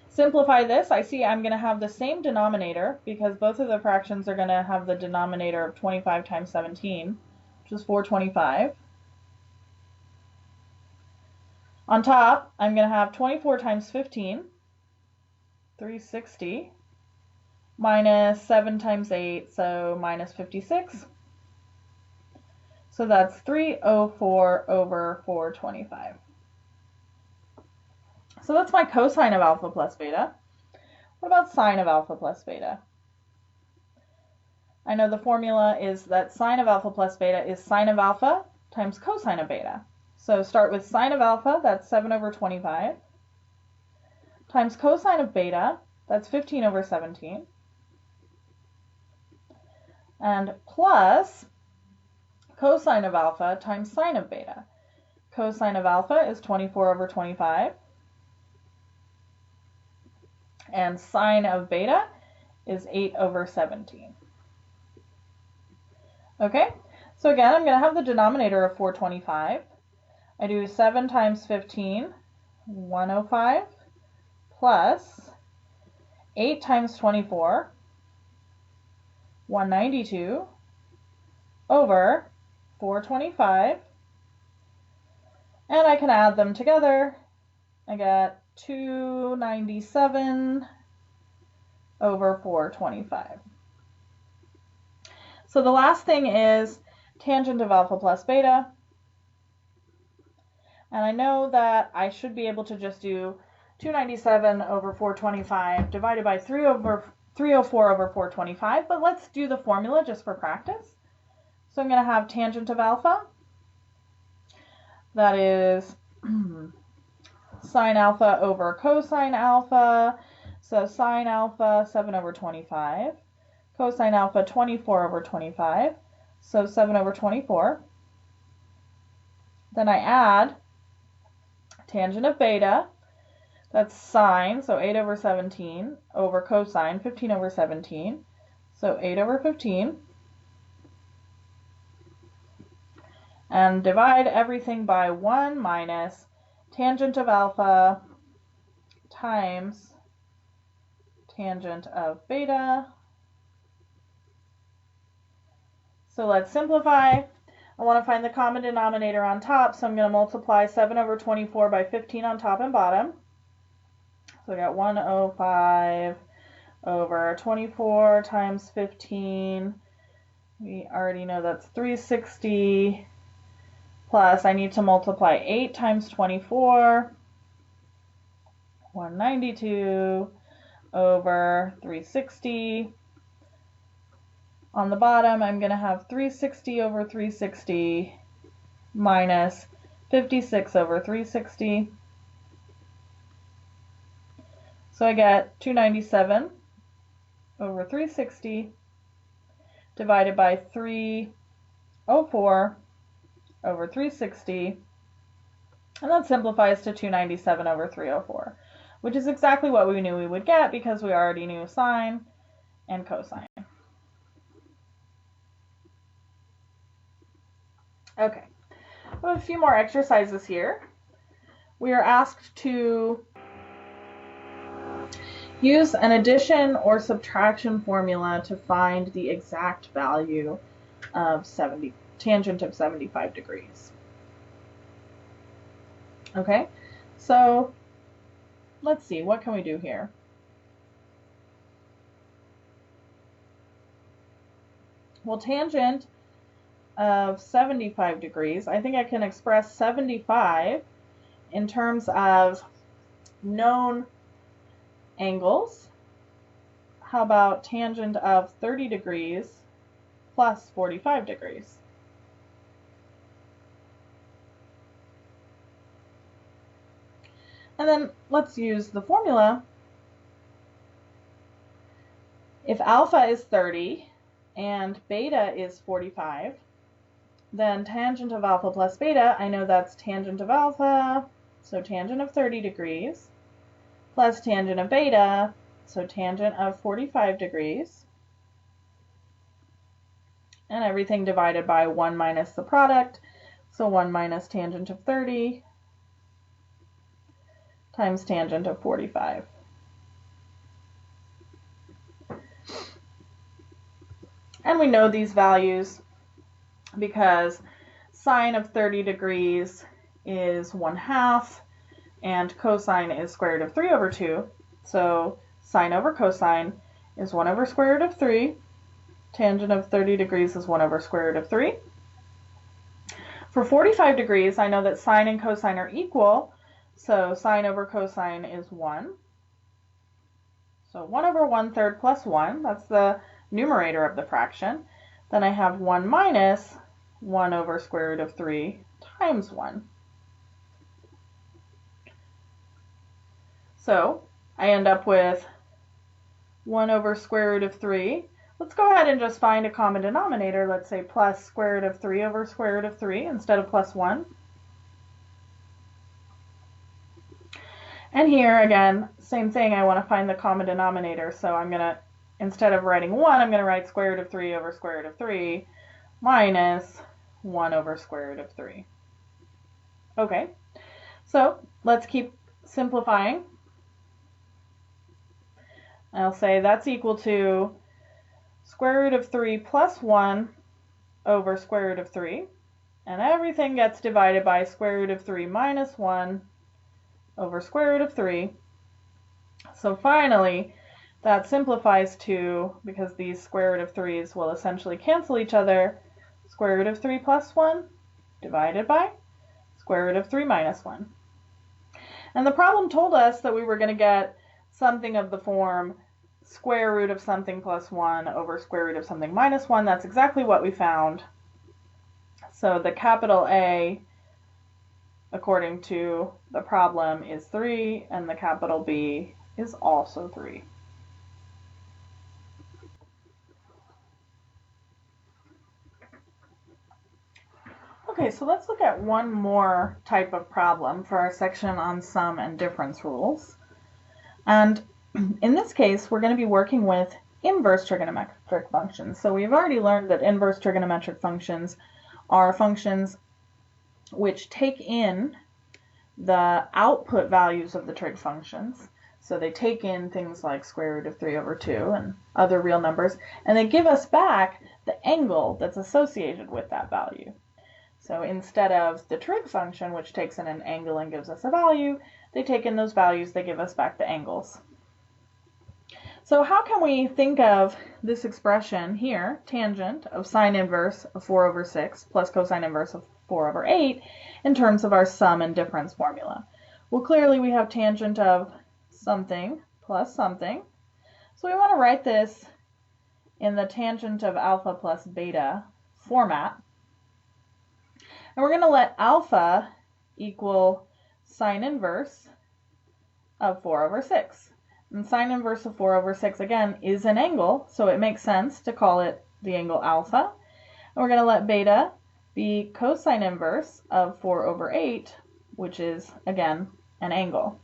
simplify this. I see I'm going to have the same denominator because both of the fractions are going to have the denominator of 25 times 17, which is 425. On top, I'm going to have 24 times 15, 360, minus 7 times 8, so minus 56. So that's 304 over 425. So that's my cosine of alpha plus beta. What about sine of alpha plus beta? I know the formula is that sine of alpha plus beta is sine of alpha times cosine of beta. So start with sine of alpha, that's 7 over 25, times cosine of beta, that's 15 over 17, and plus cosine of alpha times sine of beta. Cosine of alpha is 24 over 25, and sine of beta is 8 over 17. Okay, so again, I'm going to have the denominator of 425. I do 7 times 15, 105, plus 8 times 24, 192, over 425, and I can add them together. I get 297 over 425. So the last thing is tangent of alpha plus beta. And I know that I should be able to just do 297 over 425 divided by 304 over 425, but let's do the formula just for practice. So I'm going to have tangent of alpha. That is sine alpha over cosine alpha. So sine alpha, 7 over 25. Cosine alpha, 24 over 25. So 7 over 24. Then I add tangent of beta. That's sine, so 8 over 17, over cosine, 15 over 17. So 8 over 15. And divide everything by 1 minus tangent of alpha times tangent of beta. So let's simplify. I want to find the common denominator on top, so I'm going to multiply 7 over 24 by 15 on top and bottom. So I got 105 over 24 times 15. We already know that's 360, plus I need to multiply 8 times 24, 192 over 360. On the bottom, I'm going to have 360 over 360 minus 56 over 360. So I get 297 over 360 divided by 304 over 360. And that simplifies to 297 over 304, which is exactly what we knew we would get because we already knew sine and cosine. Okay, we have a few more exercises here. We are asked to use an addition or subtraction formula to find the exact value of tangent of 75 degrees. Okay, so let's see, what can we do here? Well, tangent of 75 degrees, I think I can express 75 in terms of known angles. How about tangent of 30 degrees plus 45 degrees? And then let's use the formula. If alpha is 30 and beta is 45, then tangent of alpha plus beta, I know that's tangent of alpha, so tangent of 30 degrees, plus tangent of beta, so tangent of 45 degrees, and everything divided by 1 minus the product, so 1 minus tangent of 30 times tangent of 45. And we know these values because sine of 30 degrees is 1/2 and cosine is square root of 3 over 2. So sine over cosine is 1 over square root of 3. Tangent of 30 degrees is 1 over square root of 3. For 45 degrees, I know that sine and cosine are equal, so sine over cosine is 1. So 1 over 1/3 plus 1, that's the numerator of the fraction. Then I have 1 minus 1 over square root of 3 times 1. So I end up with 1 over square root of 3. Let's go ahead and just find a common denominator. Let's say plus square root of 3 over square root of 3 instead of plus 1. And here again, same thing, I want to find the common denominator. So I'm going to, instead of writing 1, I'm going to write square root of 3 over square root of 3 minus 1 over square root of 3. Okay, so let's keep simplifying. I'll say that's equal to square root of 3 plus 1 over square root of 3. And everything gets divided by square root of 3 minus 1 over square root of 3. So finally, that simplifies to, because these square root of 3's will essentially cancel each other, square root of 3 plus 1 divided by square root of 3 minus 1. And the problem told us that we were going to get something of the form square root of something plus 1 over square root of something minus 1. That's exactly what we found. So the capital A, according to the problem, is 3, and the capital B is also 3. Okay, so let's look at one more type of problem for our section on sum and difference rules. And in this case, we're going to be working with inverse trigonometric functions. So we've already learned that inverse trigonometric functions are functions which take in the output values of the trig functions. So they take in things like square root of 3 over 2 and other real numbers, and they give us back the angle that's associated with that value. So instead of the trig function, which takes in an angle and gives us a value, they take in those values, they give us back the angles. So how can we think of this expression here, tangent of sine inverse of 4 over 6 plus cosine inverse of 4 over 8, in terms of our sum and difference formula? Well, clearly we have tangent of something plus something. So we want to write this in the tangent of alpha plus beta format. And we're going to let alpha equal sine inverse of 4 over 6. And sine inverse of 4 over 6, again, is an angle, so it makes sense to call it the angle alpha. And we're going to let beta be cosine inverse of 4 over 8, which is, again, an angle.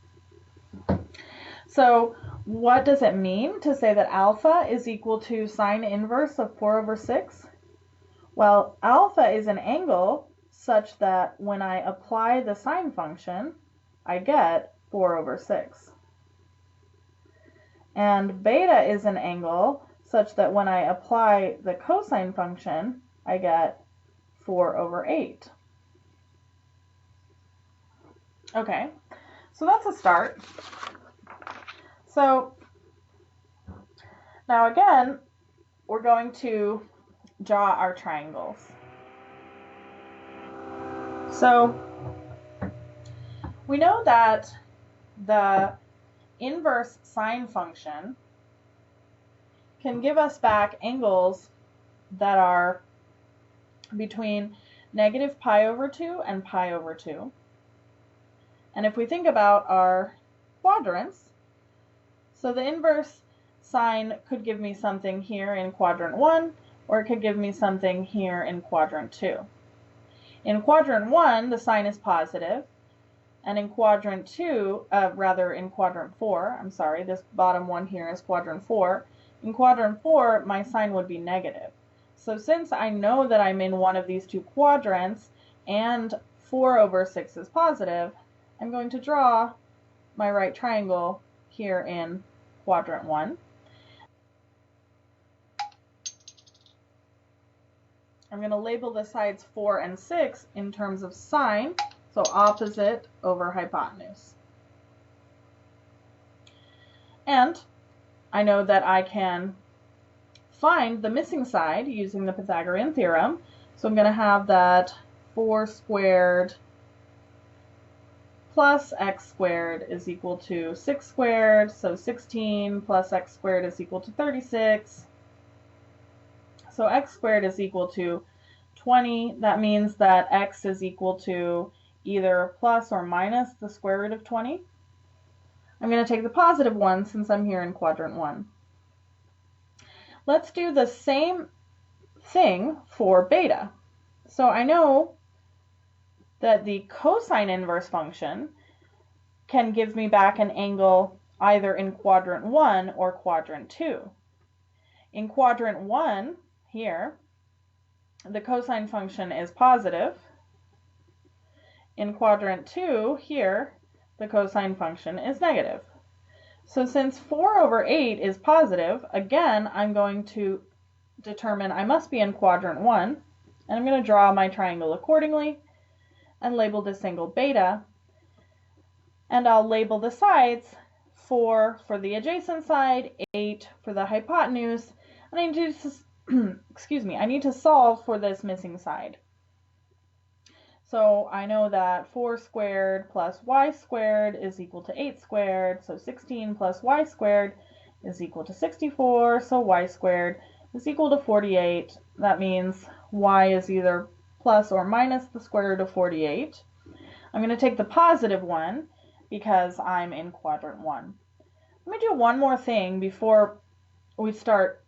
So what does it mean to say that alpha is equal to sine inverse of 4 over 6? Well, alpha is an angle such that when I apply the sine function, I get 4 over 6. And beta is an angle such that when I apply the cosine function, I get 4 over 8. Okay, so that's a start. So now again, we're going to draw our triangles. So we know that the inverse sine function can give us back angles that are between negative pi over 2 and pi over 2. And if we think about our quadrants, so the inverse sine could give me something here in quadrant 1, or it could give me something here in quadrant 2. In quadrant 1, the sine is positive, and in quadrant 4, I'm sorry, this bottom one here is quadrant 4. In quadrant 4, my sign would be negative. So since I know that I'm in one of these two quadrants and 4 over 6 is positive, I'm going to draw my right triangle here in quadrant 1. I'm going to label the sides 4 and 6 in terms of sine, so opposite over hypotenuse. And I know that I can find the missing side using the Pythagorean theorem. So I'm going to have that 4 squared plus x squared is equal to 6 squared, so 16 plus x squared is equal to 36. So x squared is equal to 20. That means that x is equal to either plus or minus the square root of 20. I'm going to take the positive one since I'm here in quadrant 1. Let's do the same thing for beta. So I know that the cosine inverse function can give me back an angle either in quadrant 1 or quadrant 2. In quadrant 1 here, the cosine function is positive. In quadrant 2 here, the cosine function is negative. So since 4 over 8 is positive, again, I'm going to determine I must be in quadrant 1, and I'm going to draw my triangle accordingly and label this angle beta, and I'll label the sides 4 for the adjacent side, 8 for the hypotenuse, and I need to I need to solve for this missing side. So I know that 4 squared plus y squared is equal to 8 squared, so 16 plus y squared is equal to 64, so y squared is equal to 48. That means y is either plus or minus the square root of 48. I'm going to take the positive one because I'm in quadrant 1. Let me do one more thing before we start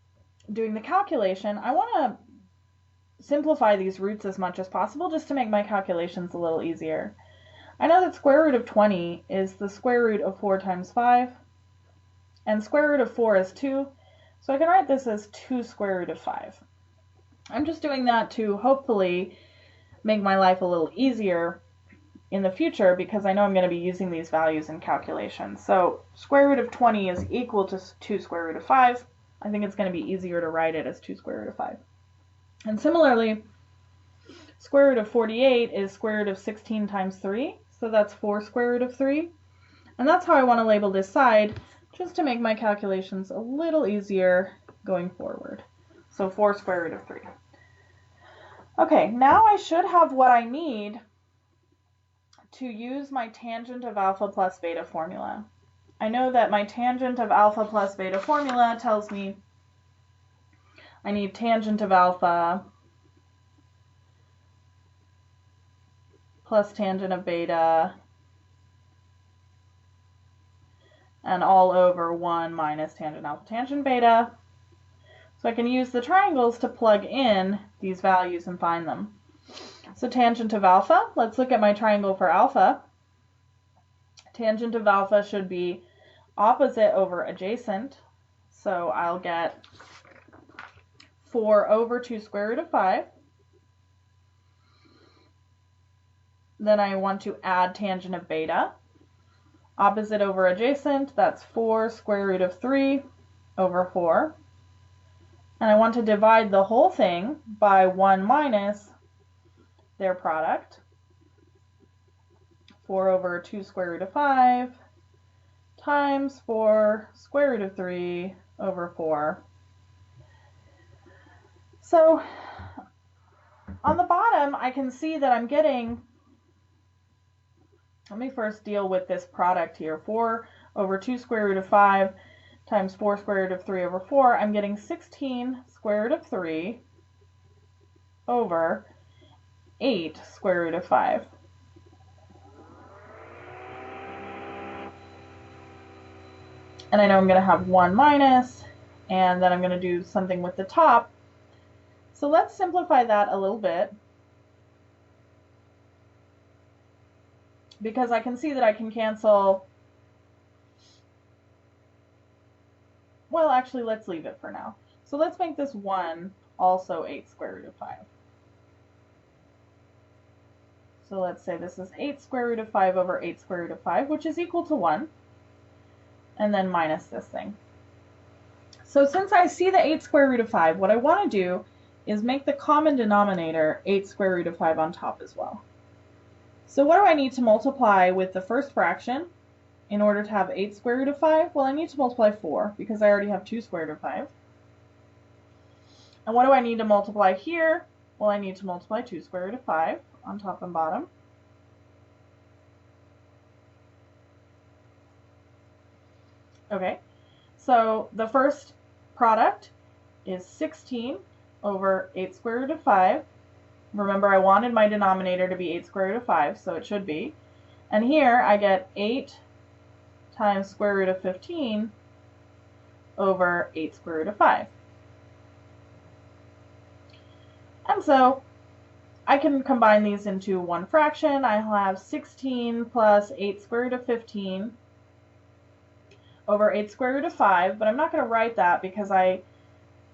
doing the calculation. I want to simplify these roots as much as possible just to make my calculations a little easier. I know that square root of 20 is the square root of 4 times 5, and square root of 4 is 2, so I can write this as 2 square root of 5. I'm just doing that to hopefully make my life a little easier in the future because I know I'm going to be using these values in calculations. So square root of 20 is equal to 2 square root of 5. I think it's going to be easier to write it as 2 square root of 5. And similarly, square root of 48 is square root of 16 times 3, so that's 4 square root of 3. And that's how I want to label this side, just to make my calculations a little easier going forward. So 4 square root of 3. Okay, now I should have what I need to use my tangent of alpha plus beta formula. I know that my tangent of alpha plus beta formula tells me I need tangent of alpha plus tangent of beta and all over 1 minus tangent alpha tangent beta. So I can use the triangles to plug in these values and find them. So tangent of alpha, let's look at my triangle for alpha. Tangent of alpha should be opposite over adjacent. So I'll get 4 over 2 square root of 5. Then I want to add tangent of beta. Opposite over adjacent, that's 4 square root of 3 over 4. And I want to divide the whole thing by 1 minus their product. 4 over 2 square root of 5 times 4 square root of 3 over 4. So on the bottom, I can see that I'm getting, let me first deal with this product here, 4 over 2 square root of 5 times 4 square root of 3 over 4, I'm getting 16 square root of 3 over 8 square root of 5. And I know I'm going to have 1 minus, and then I'm going to do something with the top. So let's simplify that a little bit, because I can see that I can cancel. Well, actually, let's leave it for now. So let's make this 1 also 8 square root of 5. So let's say this is 8 square root of 5 over 8 square root of 5, which is equal to 1, and then minus this thing. So since I see the 8 square root of 5, what I want to do is make the common denominator 8 square root of 5 on top as well. So what do I need to multiply with the first fraction in order to have 8 square root of 5? Well, I need to multiply 4 because I already have 2 square root of 5. And what do I need to multiply here? Well, I need to multiply 2 square root of 5 on top and bottom. Okay, so the first product is 16 over 8 square root of 5. Remember, I wanted my denominator to be 8 square root of 5, so it should be. And here I get 8 times square root of 15 over 8 square root of 5. And so I can combine these into one fraction. I'll have 16 plus 8 square root of 15 over 8 square root of 5, but I'm not going to write that because I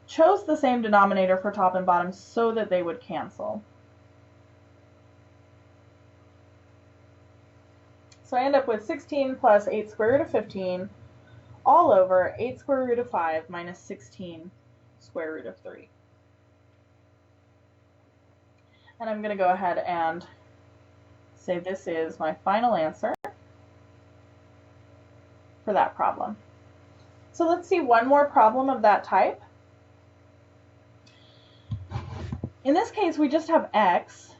chose the same denominator for top and bottom so that they would cancel. So I end up with 16 plus 8 square root of 15 all over 8 square root of 5 minus 16 square root of 3. And I'm going to go ahead and say this is my final answer for that problem. So let's see one more problem of that type. In this case, we just have x,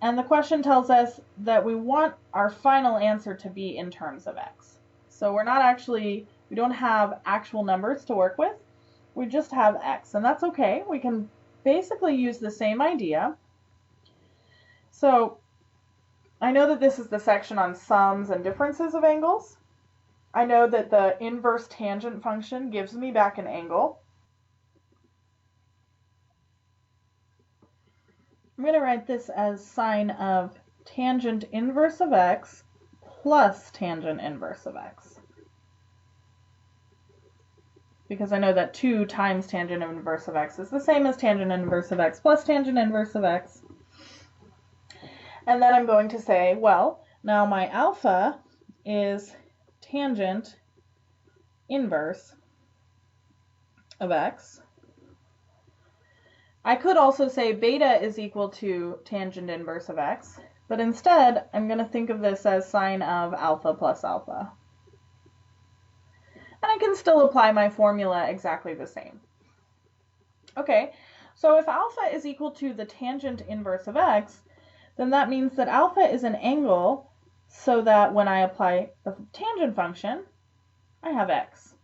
and the question tells us that we want our final answer to be in terms of x. So we don't have actual numbers to work with. We just have x, and that's okay. We can basically use the same idea. So I know that this is the section on sums and differences of angles. I know that the inverse tangent function gives me back an angle. I'm going to write this as sine of tangent inverse of x plus tangent inverse of x. Because I know that 2 times tangent inverse of x is the same as tangent inverse of x plus tangent inverse of x. And then I'm going to say, well, Now my alpha is tangent inverse of x. I could also say beta is equal to tangent inverse of x, but instead I'm going to think of this as sine of alpha plus alpha. And I can still apply my formula exactly the same. Okay, so if alpha is equal to the tangent inverse of x, then that means that alpha is an angle so that when I apply the tangent function, I have x.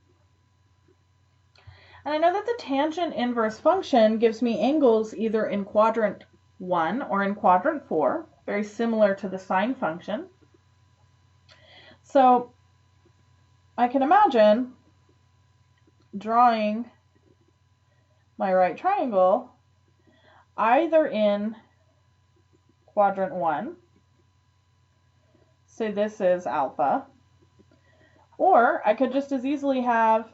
And I know that the tangent inverse function gives me angles either in quadrant 1 or in quadrant 4, very similar to the sine function. So I can imagine drawing my right triangle either in quadrant 1, say this is alpha, or I could just as easily have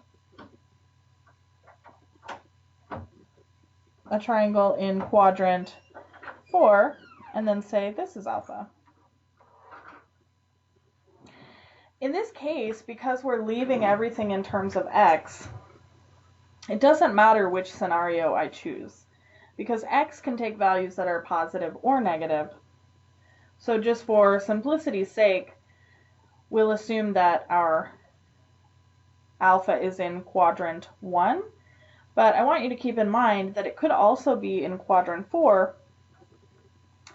a triangle in quadrant 4 and then say this is alpha. In this case, because we're leaving everything in terms of x, it doesn't matter which scenario I choose, because x can take values that are positive or negative. So just for simplicity's sake, we'll assume that our alpha is in quadrant 1, but I want you to keep in mind that it could also be in quadrant 4,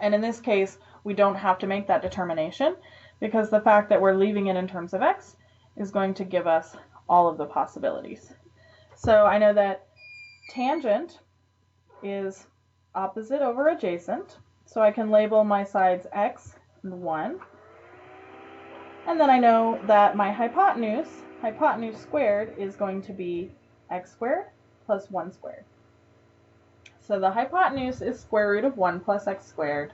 and in this case, we don't have to make that determination, because the fact that we're leaving it in terms of x is going to give us all of the possibilities. So I know that tangent is opposite over adjacent, so I can label my sides x and 1. And then I know that my hypotenuse squared, is going to be x squared plus 1 squared. So the hypotenuse is square root of 1 plus x squared,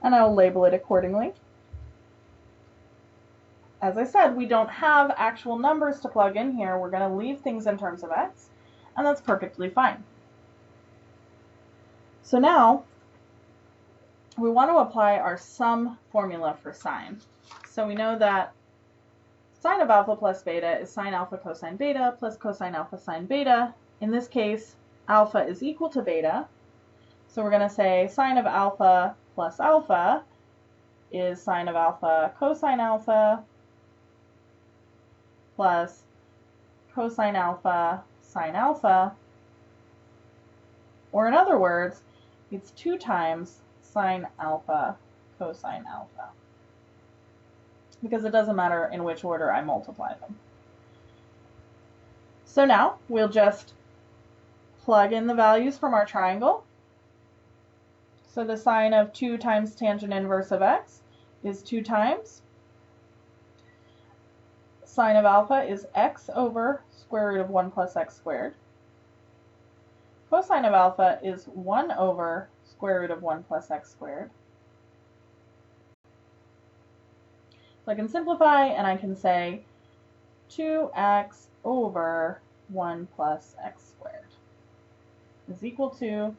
and I'll label it accordingly. As I said, we don't have actual numbers to plug in here. We're going to leave things in terms of x, and that's perfectly fine. So now we want to apply our sum formula for sine. So we know that sine of alpha plus beta is sine alpha cosine beta plus cosine alpha sine beta. In this case, alpha is equal to beta. So we're going to say sine of alpha plus alpha is sine of alpha cosine alpha plus cosine alpha sine alpha, or in other words, it's 2 times sine alpha cosine alpha, because it doesn't matter in which order I multiply them. So now we'll just plug in the values from our triangle. So the sine of 2 times tangent inverse of x is 2 times. Sine of alpha is x over square root of 1 plus x squared. Cosine of alpha is 1 over square root of 1 plus x squared. So I can simplify and I can say 2x over 1 plus x squared is equal to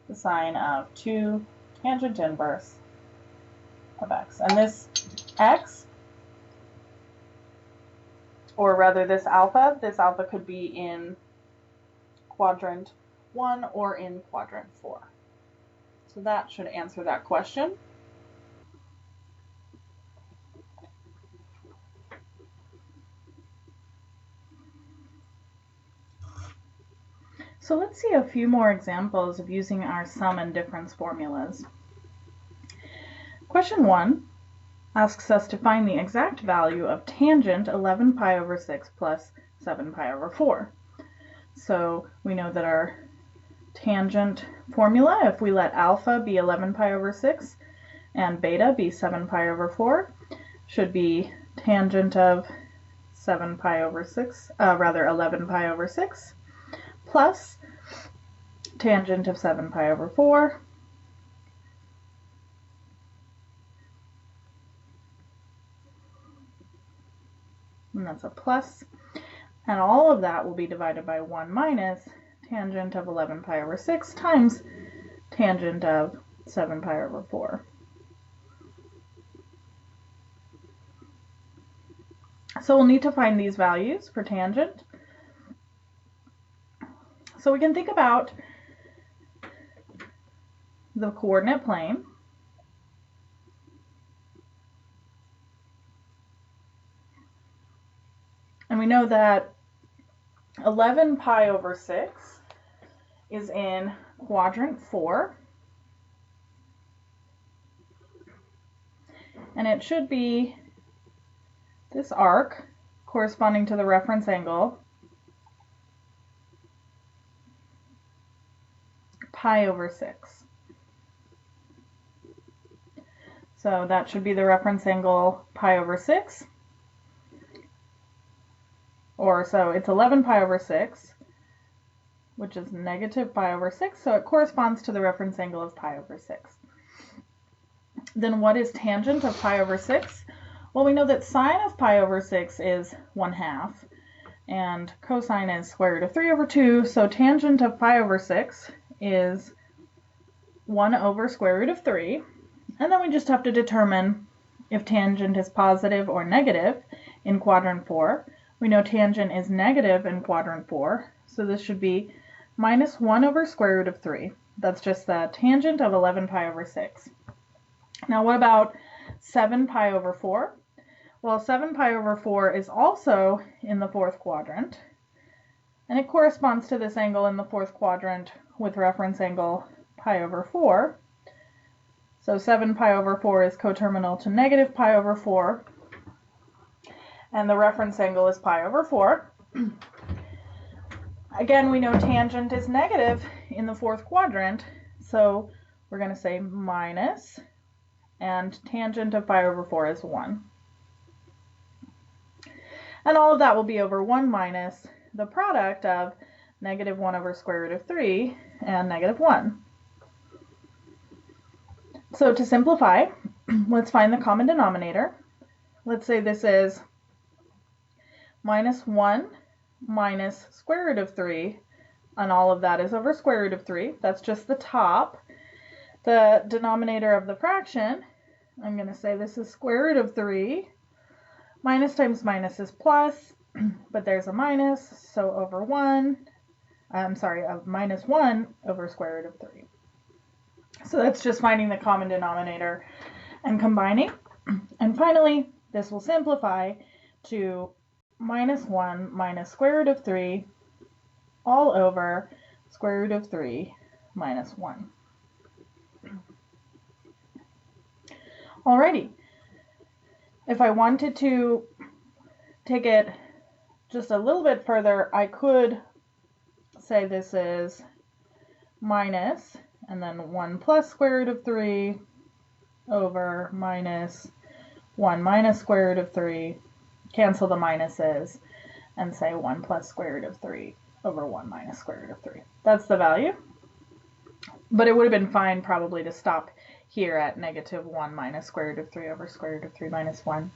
the sine of 2 tangent inverse of x. And this x, or rather this alpha could be in quadrant 1 or in quadrant 4. So that should answer that question. So let's see a few more examples of using our sum and difference formulas. Question 1 asks us to find the exact value of tangent 11 pi over 6 plus 7 pi over 4. So we know that our tangent formula, if we let alpha be 11 pi over 6 and beta be 7 pi over 4, should be tangent of 7 pi over 6, 11 pi over 6 plus tangent of 7 pi over 4 and that's a plus, and all of that will be divided by 1 minus tangent of 11 pi over 6 times tangent of 7 pi over 4. So we'll need to find these values for tangent. So we can think about the coordinate plane. And we know that 11 pi over 6 is in quadrant 4. And it should be this arc corresponding to the reference angle pi over 6. So that should be the reference angle pi over 6. Or so it's 11 pi over 6, which is negative pi over 6, so it corresponds to the reference angle of pi over 6. Then what is tangent of pi over 6? Well, we know that sine of pi over 6 is 1/2, and cosine is square root of 3 over 2, so tangent of pi over 6 is 1 over square root of 3, and then we just have to determine if tangent is positive or negative in quadrant 4. We know tangent is negative in quadrant 4, so this should be minus 1 over square root of 3. That's just the tangent of 11 pi over 6. Now what about 7 pi over 4? Well, 7 pi over 4 is also in the fourth quadrant, and it corresponds to this angle in the fourth quadrant with reference angle pi over 4. So 7 pi over 4 is coterminal to negative pi over 4, and the reference angle is pi over 4. Again, we know tangent is negative in the fourth quadrant, so we're going to say minus, and tangent of pi over 4 is 1. And all of that will be over 1 minus the product of negative 1 over square root of 3 and negative 1. So to simplify, let's find the common denominator. Let's say this is minus 1 minus square root of 3, and all of that is over square root of 3. That's just the top. The denominator of the fraction, I'm going to say this is square root of 3. Minus times minus is plus, but there's a minus, so over 1, minus 1 over square root of 3. So that's just finding the common denominator and combining. And finally, this will simplify to minus 1 minus square root of 3 all over square root of 3 minus 1. Alrighty. If I wanted to take it just a little bit further, I could say this is minus, and then 1 plus square root of 3 over minus 1 minus square root of 3, cancel the minuses, and say 1 plus square root of 3 over 1 minus square root of 3. That's the value. But it would have been fine probably to stop here at negative 1 minus square root of 3 over square root of 3 minus 1.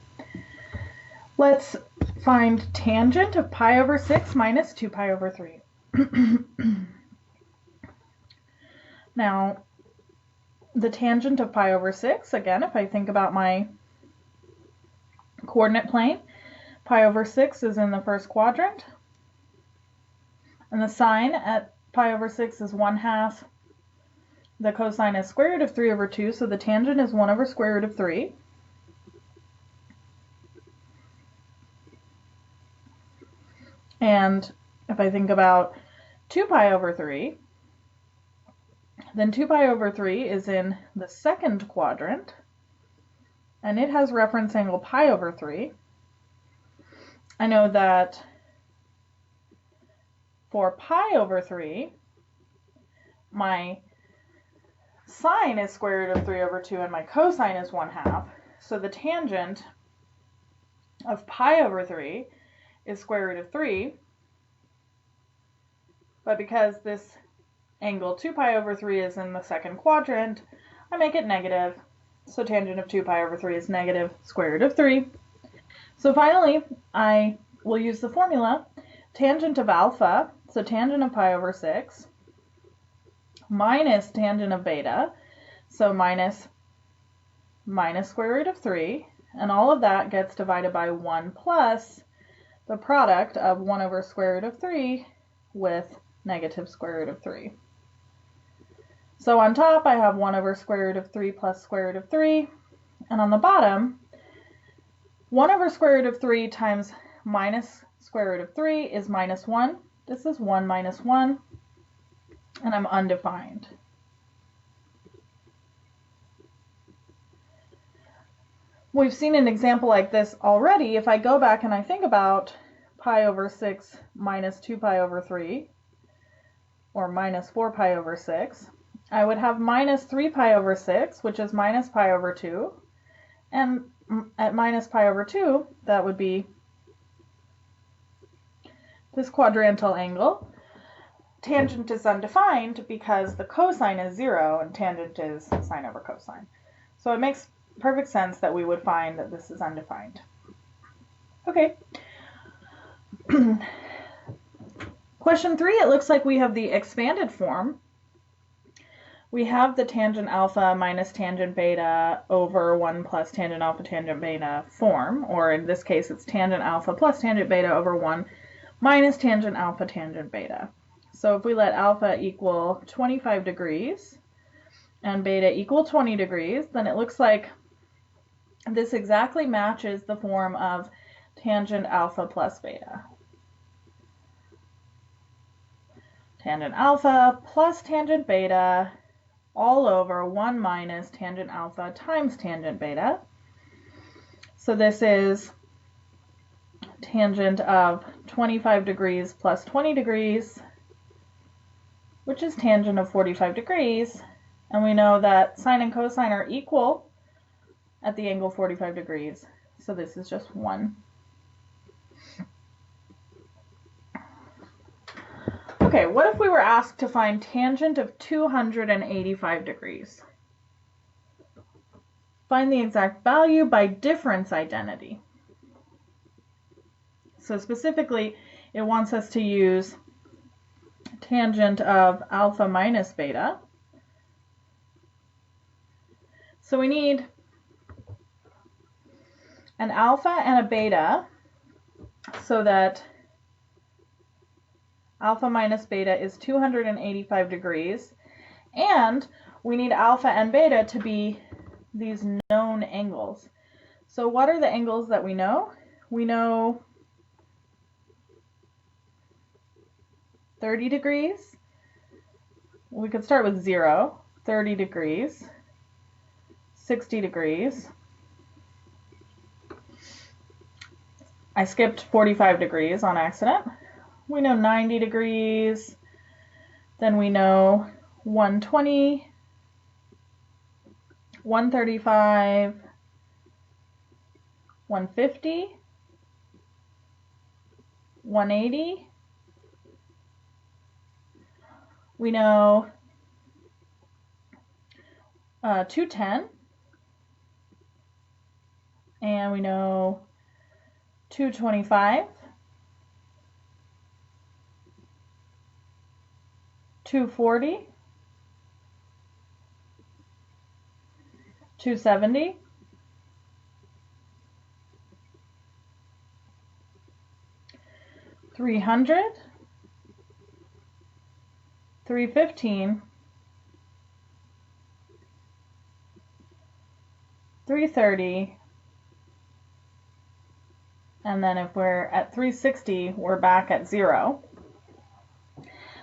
Let's find tangent of pi over 6 minus 2 pi over 3. Now, the tangent of pi over 6, again, if I think about my coordinate plane, pi over 6 is in the first quadrant, and the sine at pi over 6 is 1/2. The cosine is square root of 3 over 2, so the tangent is 1 over square root of 3. And if I think about 2 pi over 3, then 2 pi over 3 is in the second quadrant, and it has reference angle pi over 3. I know that for pi over 3, my sine is square root of 3 over 2 and my cosine is 1/2. So the tangent of pi over 3 is square root of 3. But because this angle 2 pi over 3 is in the second quadrant, I make it negative. So tangent of 2 pi over 3 is negative square root of 3. So finally, I will use the formula tangent of alpha, so tangent of pi over 6, minus tangent of beta, so minus square root of 3, And all of that gets divided by 1 plus the product of 1 over square root of 3 with negative square root of 3. So on top I have 1 over square root of 3 plus square root of 3. And on the bottom, 1 over square root of 3 times minus square root of 3 is minus 1. This is 1 minus 1. And I'm undefined. We've seen an example like this already. If I go back and I think about pi over 6 minus 2 pi over 3, or minus 4 pi over 6, I would have minus 3 pi over 6, which is minus pi over 2. And at minus pi over 2, that would be this quadrantal angle. Tangent is undefined because the cosine is 0 and tangent is sine over cosine. So it makes perfect sense that we would find that this is undefined. Okay. Question 3, it looks like we have the expanded form. We have the tangent alpha minus tangent beta over 1 plus tangent alpha tangent beta form, or in this case it's tangent alpha plus tangent beta over 1 minus tangent alpha tangent beta. So if we let alpha equal 25 degrees and beta equal 20 degrees, then it looks like this exactly matches the form of tangent alpha plus beta. Tangent alpha plus tangent beta all over 1 minus tangent alpha times tangent beta. So this is tangent of 25 degrees plus 20 degrees, which is tangent of 45 degrees. And we know that sine and cosine are equal at the angle 45 degrees. So this is just 1. Okay, what if we were asked to find tangent of 285 degrees? Find the exact value by difference identity. So specifically, it wants us to use tangent of alpha minus beta. So we need an alpha and a beta so that alpha minus beta is 285 degrees, and we need alpha and beta to be these known angles. So what are the angles that we know? We know 30 degrees. We could start with 0, 30 degrees, 60 degrees. I skipped 45 degrees on accident. We know 90 degrees, then we know 120, 135, 150, 180. We know 210, and we know 225, 240, 270, 300, 315, 330, and then if we're at 360, we're back at 0.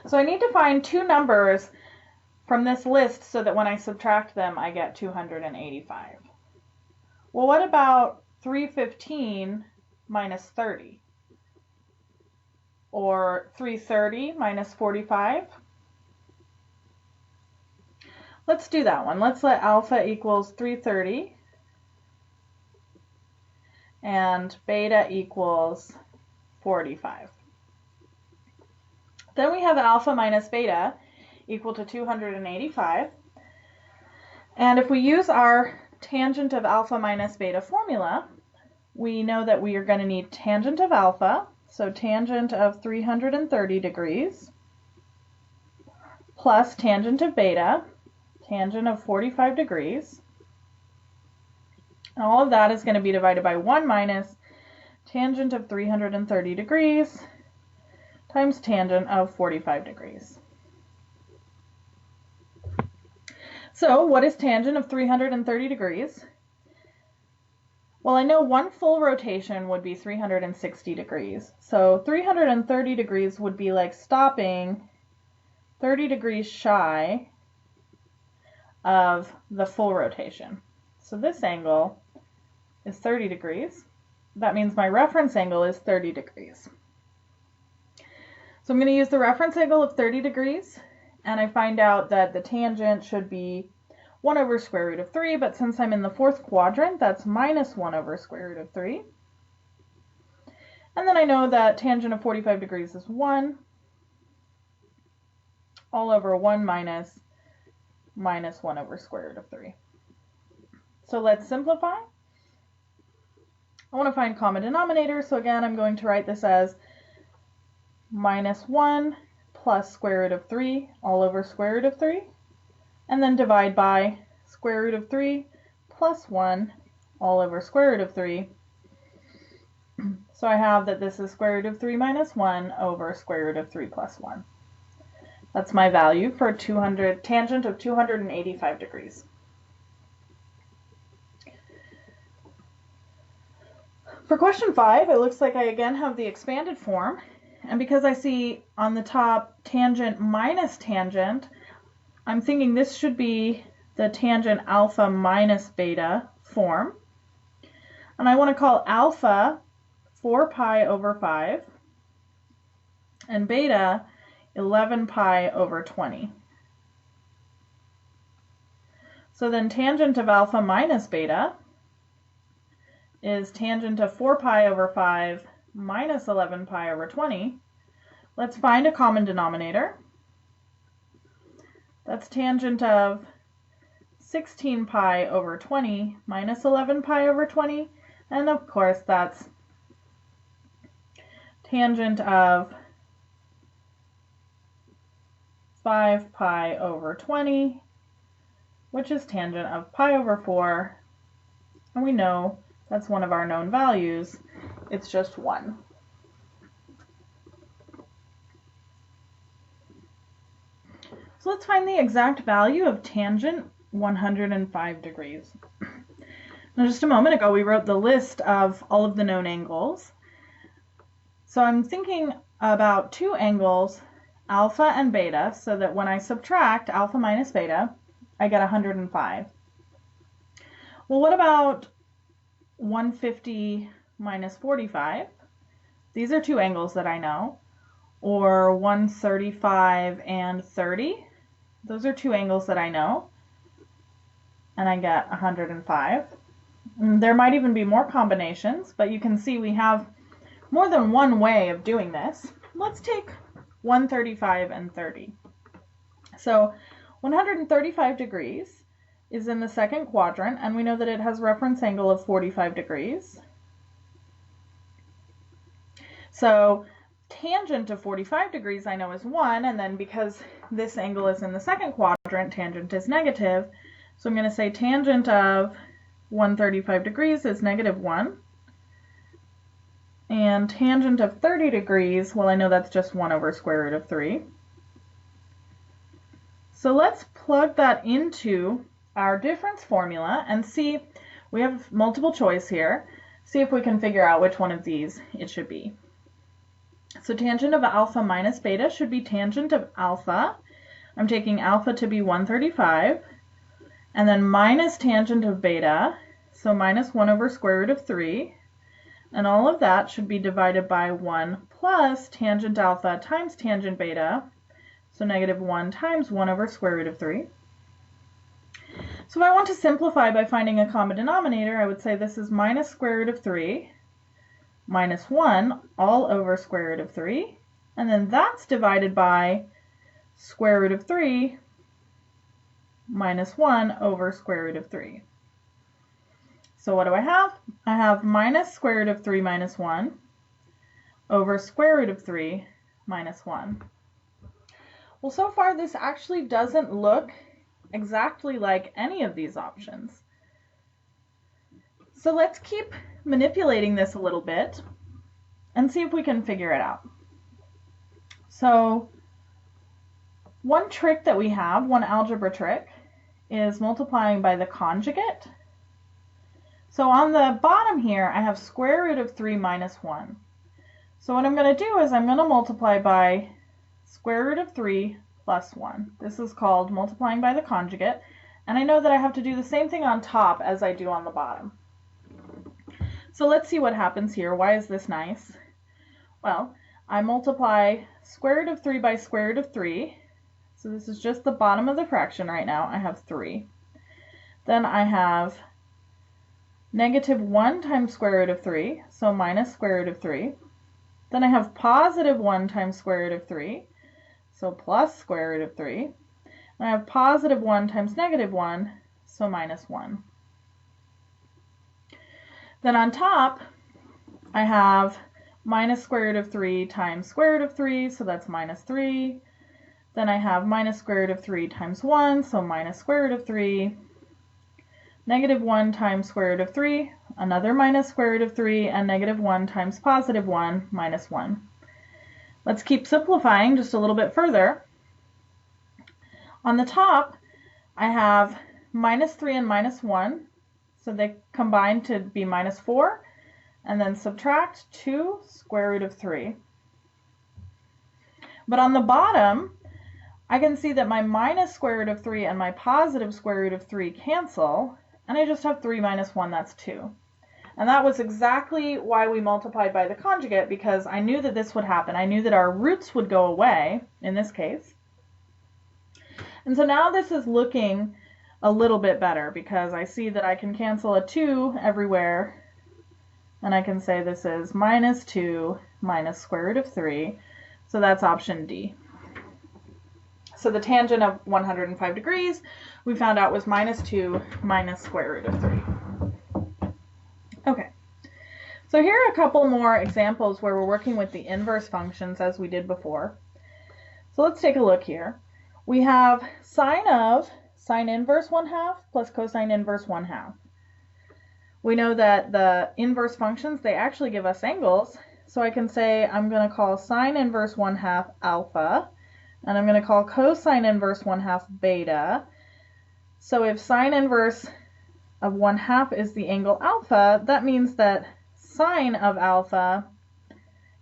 So I need to find two numbers from this list so that when I subtract them, I get 285. Well, what about 315 minus 30? Or 330 minus 45? Let's do that one. Let's let alpha equals 330 and beta equals 45. Then we have alpha minus beta equal to 285. And if we use our tangent of alpha minus beta formula, we know that we are going to need tangent of alpha, so tangent of 330 degrees, plus tangent of beta, tangent of 45 degrees, And all of that is going to be divided by 1 minus tangent of 330 degrees times tangent of 45 degrees. So what is tangent of 330 degrees? Well, I know one full rotation would be 360 degrees. So 330 degrees would be like stopping 30 degrees shy of the full rotation. So this angle is 30 degrees. That means my reference angle is 30 degrees. So I'm going to use the reference angle of 30 degrees, and I find out that the tangent should be 1 over square root of 3, but since I'm in the fourth quadrant, that's minus 1 over square root of 3. And then I know that tangent of 45 degrees is 1, all over 1 minus 1 over square root of 3. So let's simplify. I want to find common denominator, so again, I'm going to write this as minus 1 plus square root of 3 all over square root of 3, and then divide by square root of 3 plus 1 all over square root of 3. So I have that this is square root of 3 minus 1 over square root of 3 plus 1. That's my value for tangent of 285 degrees. For question 5, it looks like I again have the expanded form. And because I see on the top tangent minus tangent, I'm thinking this should be the tangent alpha minus beta form. And I want to call alpha 4 pi over 5 and beta 11 pi over 20. So then tangent of alpha minus beta is tangent of 4 pi over 5 minus 11 pi over 20. Let's find a common denominator. That's tangent of 16 pi over 20 minus 11 pi over 20. And of course, that's tangent of 5 pi over 20, which is tangent of pi over 4. And we know that's one of our known values. It's just 1. So let's find the exact value of tangent 105 degrees. Now, just a moment ago, we wrote the list of all of the known angles. So I'm thinking about two angles, alpha and beta, so that when I subtract alpha minus beta, I get 105. Well, what about 150 minus 45? These are two angles that I know. Or 135 and 30. Those are two angles that I know. And I get 105. There might even be more combinations, but you can see we have more than one way of doing this. Let's take 135 and 30. So 135 degrees is in the second quadrant, and we know that it has reference angle of 45 degrees. So tangent of 45 degrees I know is 1, and then because this angle is in the second quadrant, tangent is negative. So I'm going to say tangent of 135 degrees is negative 1. And tangent of 30 degrees, well, I know that's just 1 over square root of 3. So let's plug that into our difference formula and see, we have multiple choice here, see if we can figure out which one of these it should be. So tangent of alpha minus beta should be tangent of alpha. I'm taking alpha to be 135, and then minus tangent of beta, so minus 1 over square root of 3. And all of that should be divided by 1 plus tangent alpha times tangent beta, so negative 1 times 1 over square root of 3. So if I want to simplify by finding a common denominator, I would say this is minus square root of 3 minus 1 all over square root of 3, and then that's divided by square root of 3 minus 1 over square root of 3. So what do I have? I have minus square root of 3 minus 1 over square root of 3 minus 1. Well, so far this actually doesn't look exactly like any of these options. So let's keep manipulating this a little bit and see if we can figure it out. So one trick that we have, one algebra trick, is multiplying by the conjugate. So on the bottom here, I have square root of 3 minus 1. So what I'm going to do is I'm going to multiply by square root of 3 plus 1. This is called multiplying by the conjugate. And I know that I have to do the same thing on top as I do on the bottom. So let's see what happens here. Why is this nice? Well, I multiply square root of 3 by square root of 3. So this is just the bottom of the fraction right now. I have 3. Then I have negative 1 times square root of 3, so minus square root of 3. Then I have positive 1 times square root of 3, so plus square root of 3. And I have positive 1 times negative 1, so minus 1. Then on top, I have minus square root of 3 times square root of 3, so that's minus 3. Then I have minus square root of 3 times 1, so minus square root of 3. Negative 1 times square root of 3, another minus square root of 3, and negative 1 times positive 1, minus 1. Let's keep simplifying just a little bit further. On the top, I have minus 3 and minus 1, so they combine to be minus 4, and then subtract 2 square root of 3. But on the bottom, I can see that my minus square root of 3 and my positive square root of 3 cancel, and I just have 3 minus 1, that's 2. And that was exactly why we multiplied by the conjugate, because I knew that this would happen. I knew that our roots would go away, in this case. And so now this is looking a little bit better, because I see that I can cancel a 2 everywhere, and I can say this is minus 2 minus square root of 3, so that's option D. So the tangent of 105 degrees, we found out was minus 2 minus square root of 3. Okay, so here are a couple more examples where we're working with the inverse functions as we did before. So let's take a look here. We have sine inverse 1/2 plus cosine inverse 1/2. We know that the inverse functions, they actually give us angles. So I can say I'm going to call sine inverse 1/2 alpha, and I'm going to call cosine inverse 1/2 beta. So if sine inverse of 1/2 is the angle alpha, that means that sine of alpha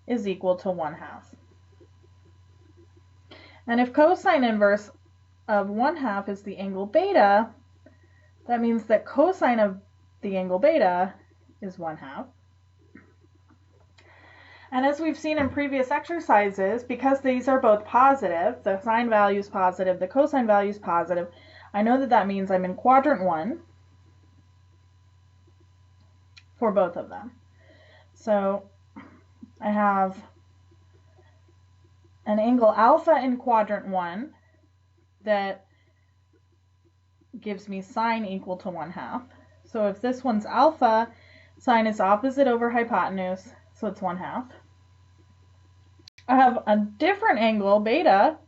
is equal to 1/2. And if cosine inverse of 1/2 is the angle beta, that means that cosine of the angle beta is 1/2. And as we've seen in previous exercises, because these are both positive, the sine value is positive, the cosine value is positive, I know that that means I'm in quadrant 1 for both of them. So I have an angle alpha in quadrant 1 that gives me sine equal to 1/2. So if this one's alpha, sine is opposite over hypotenuse, so it's 1/2. I have a different angle, beta,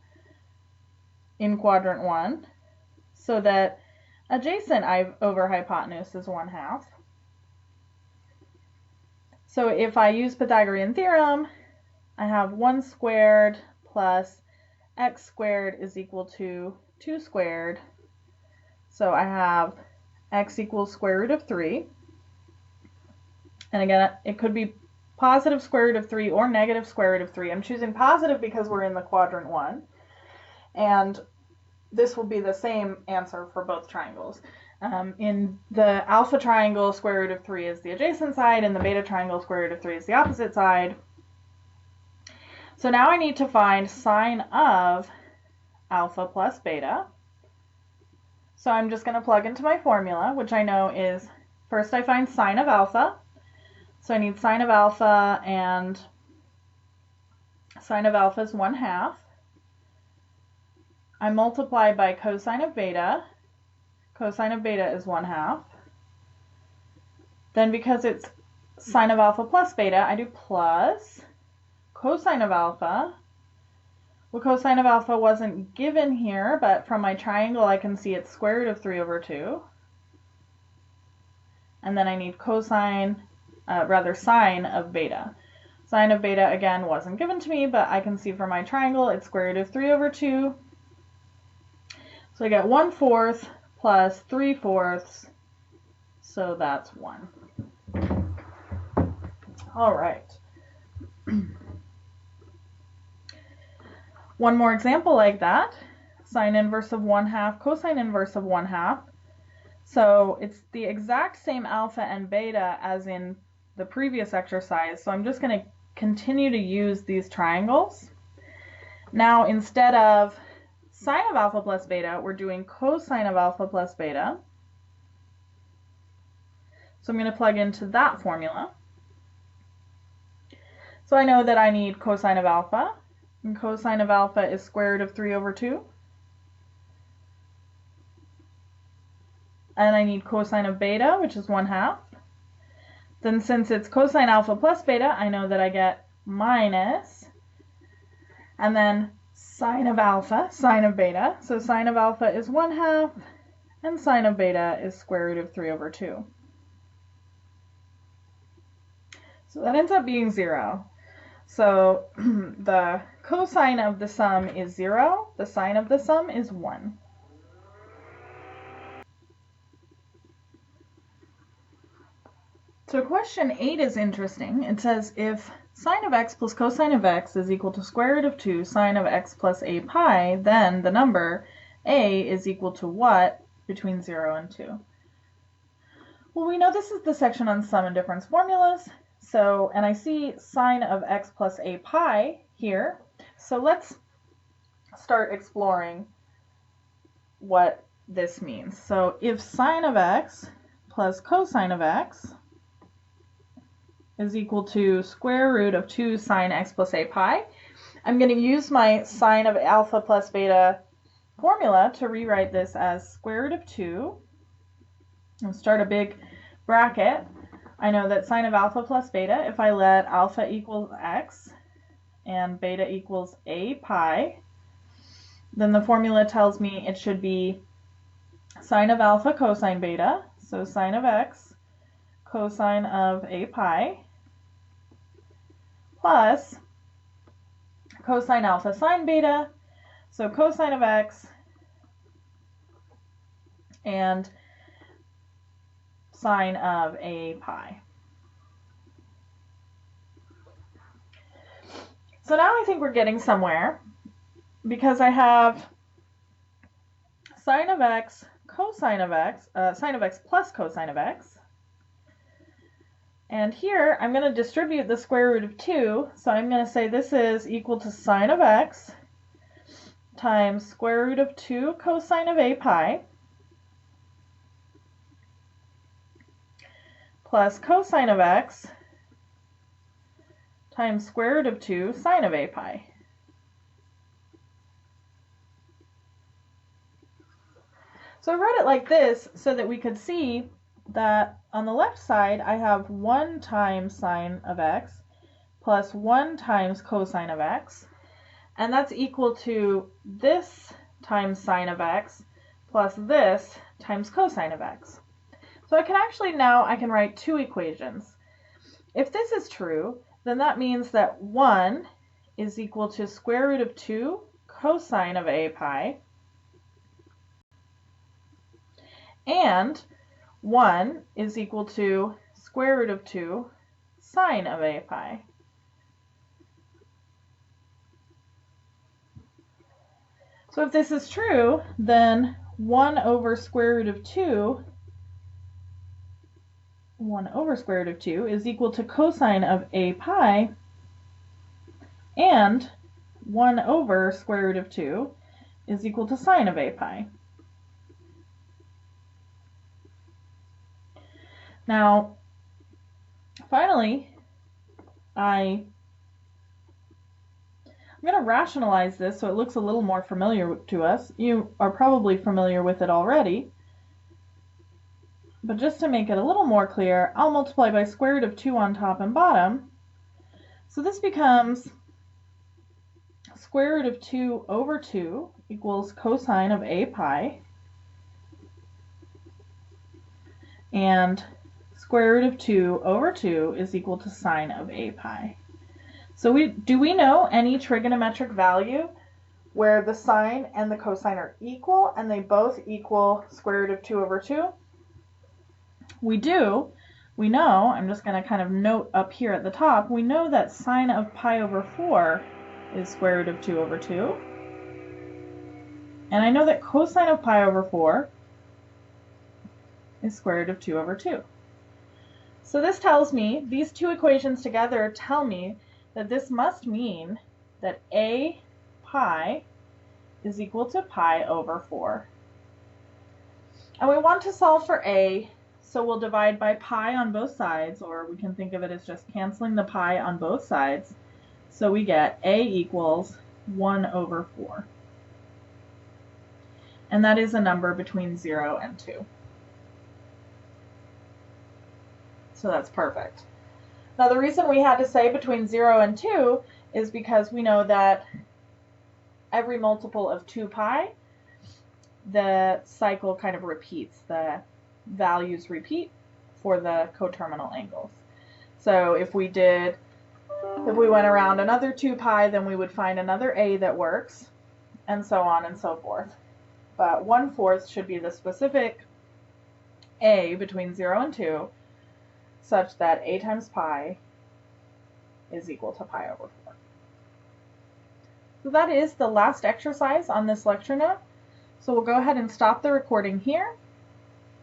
in quadrant 1, so that adjacent over hypotenuse is 1/2. So if I use Pythagorean theorem, I have 1 squared plus x squared is equal to 2 squared. So I have x equals square root of 3. And again, it could be positive square root of 3 or negative square root of 3. I'm choosing positive because we're in the quadrant 1. And this will be the same answer for both triangles. In the alpha triangle, square root of 3 is the adjacent side. In the beta triangle, square root of 3 is the opposite side. So now I need to find sine of alpha plus beta. So I'm just going to plug into my formula, which I know is, first I find sine of alpha. So I need sine of alpha, and sine of alpha is 1/2. I multiply by cosine of beta. Cosine of beta is 1/2. Then because it's sine of alpha plus beta, I do plus cosine of alpha. Well, cosine of alpha wasn't given here, but from my triangle I can see it's square root of 3 over 2. and then I need sine of beta. Sine of beta, again, wasn't given to me, but I can see for my triangle, it's square root of 3 over 2. So I get 1/4 plus 3/4, so that's 1. All right. One more example like that. Sine inverse of 1/2, cosine inverse of 1/2. So it's the exact same alpha and beta as in the previous exercise, so I'm just going to continue to use these triangles. Now instead of sine of alpha plus beta, we're doing cosine of alpha plus beta. So I'm going to plug into that formula. So I know that I need cosine of alpha, and cosine of alpha is square root of 3 over 2. And I need cosine of beta, which is 1/2. Then since it's cosine alpha plus beta, I know that I get minus, and then sine of alpha, sine of beta. So sine of alpha is 1/2, and sine of beta is square root of 3 over 2. So that ends up being 0. So the cosine of the sum is 0, the sine of the sum is 1. So question 8 is interesting. It says if sine of x plus cosine of x is equal to square root of 2 sine of x plus a pi, then the number a is equal to what between 0 and 2? Well, we know this is the section on sum and difference formulas. So, and I see sine of x plus a pi here. So let's start exploring what this means. So if sine of x plus cosine of x is equal to square root of 2 sine x plus a pi, I'm going to use my sine of alpha plus beta formula to rewrite this as square root of 2. I'll start a big bracket. I know that sine of alpha plus beta, if I let alpha equals x and beta equals a pi, then the formula tells me it should be sine of alpha cosine beta, so sine of x cosine of a pi, plus cosine alpha sine beta, so cosine of x and sine of a pi. So now I think we're getting somewhere because I have sine of x, cosine of x, sine of x plus cosine of x. And here I'm going to distribute the square root of 2, so I'm going to say this is equal to sine of x times square root of 2 cosine of a pi plus cosine of x times square root of 2 sine of a pi. So I wrote it like this so that we could see that on the left side I have 1 times sine of x plus 1 times cosine of x, and that's equal to this times sine of x plus this times cosine of x. So I can write two equations. If this is true, then that means that 1 is equal to square root of 2 cosine of a pi, and 1 is equal to square root of 2 sine of a pi. So if this is true, then 1 over square root of 2 is equal to cosine of a pi, and 1 over square root of 2 is equal to sine of a pi. Now, finally, I'm going to rationalize this so it looks a little more familiar to us. You are probably familiar with it already. But just to make it a little more clear, I'll multiply by square root of 2 on top and bottom. So this becomes square root of 2 over 2 equals cosine of a pi, and square root of 2 over 2 is equal to sine of a pi. So do we know any trigonometric value where the sine and the cosine are equal and they both equal square root of 2 over 2? We do. We know, I'm just going to kind of note up here at the top, we know that sine of pi over 4 is square root of 2 over 2. And I know that cosine of pi over 4 is square root of 2 over 2. So this tells me, these two equations together tell me that this must mean that a pi is equal to pi over 4. And we want to solve for a, so we'll divide by pi on both sides, or we can think of it as just canceling the pi on both sides. So we get a equals 1 over 4. And that is a number between 0 and 2. So that's perfect. Now the reason we had to say between 0 and 2 is because we know that every multiple of 2 pi, the cycle kind of repeats. The values repeat for the coterminal angles. So if we went around another 2 pi, then we would find another a that works, and so on and so forth. But 1/4 should be the specific a between 0 and 2, such that a times pi is equal to pi over 4. So that is the last exercise on this lecture note. So we'll go ahead and stop the recording here,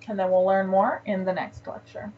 and then we'll learn more in the next lecture.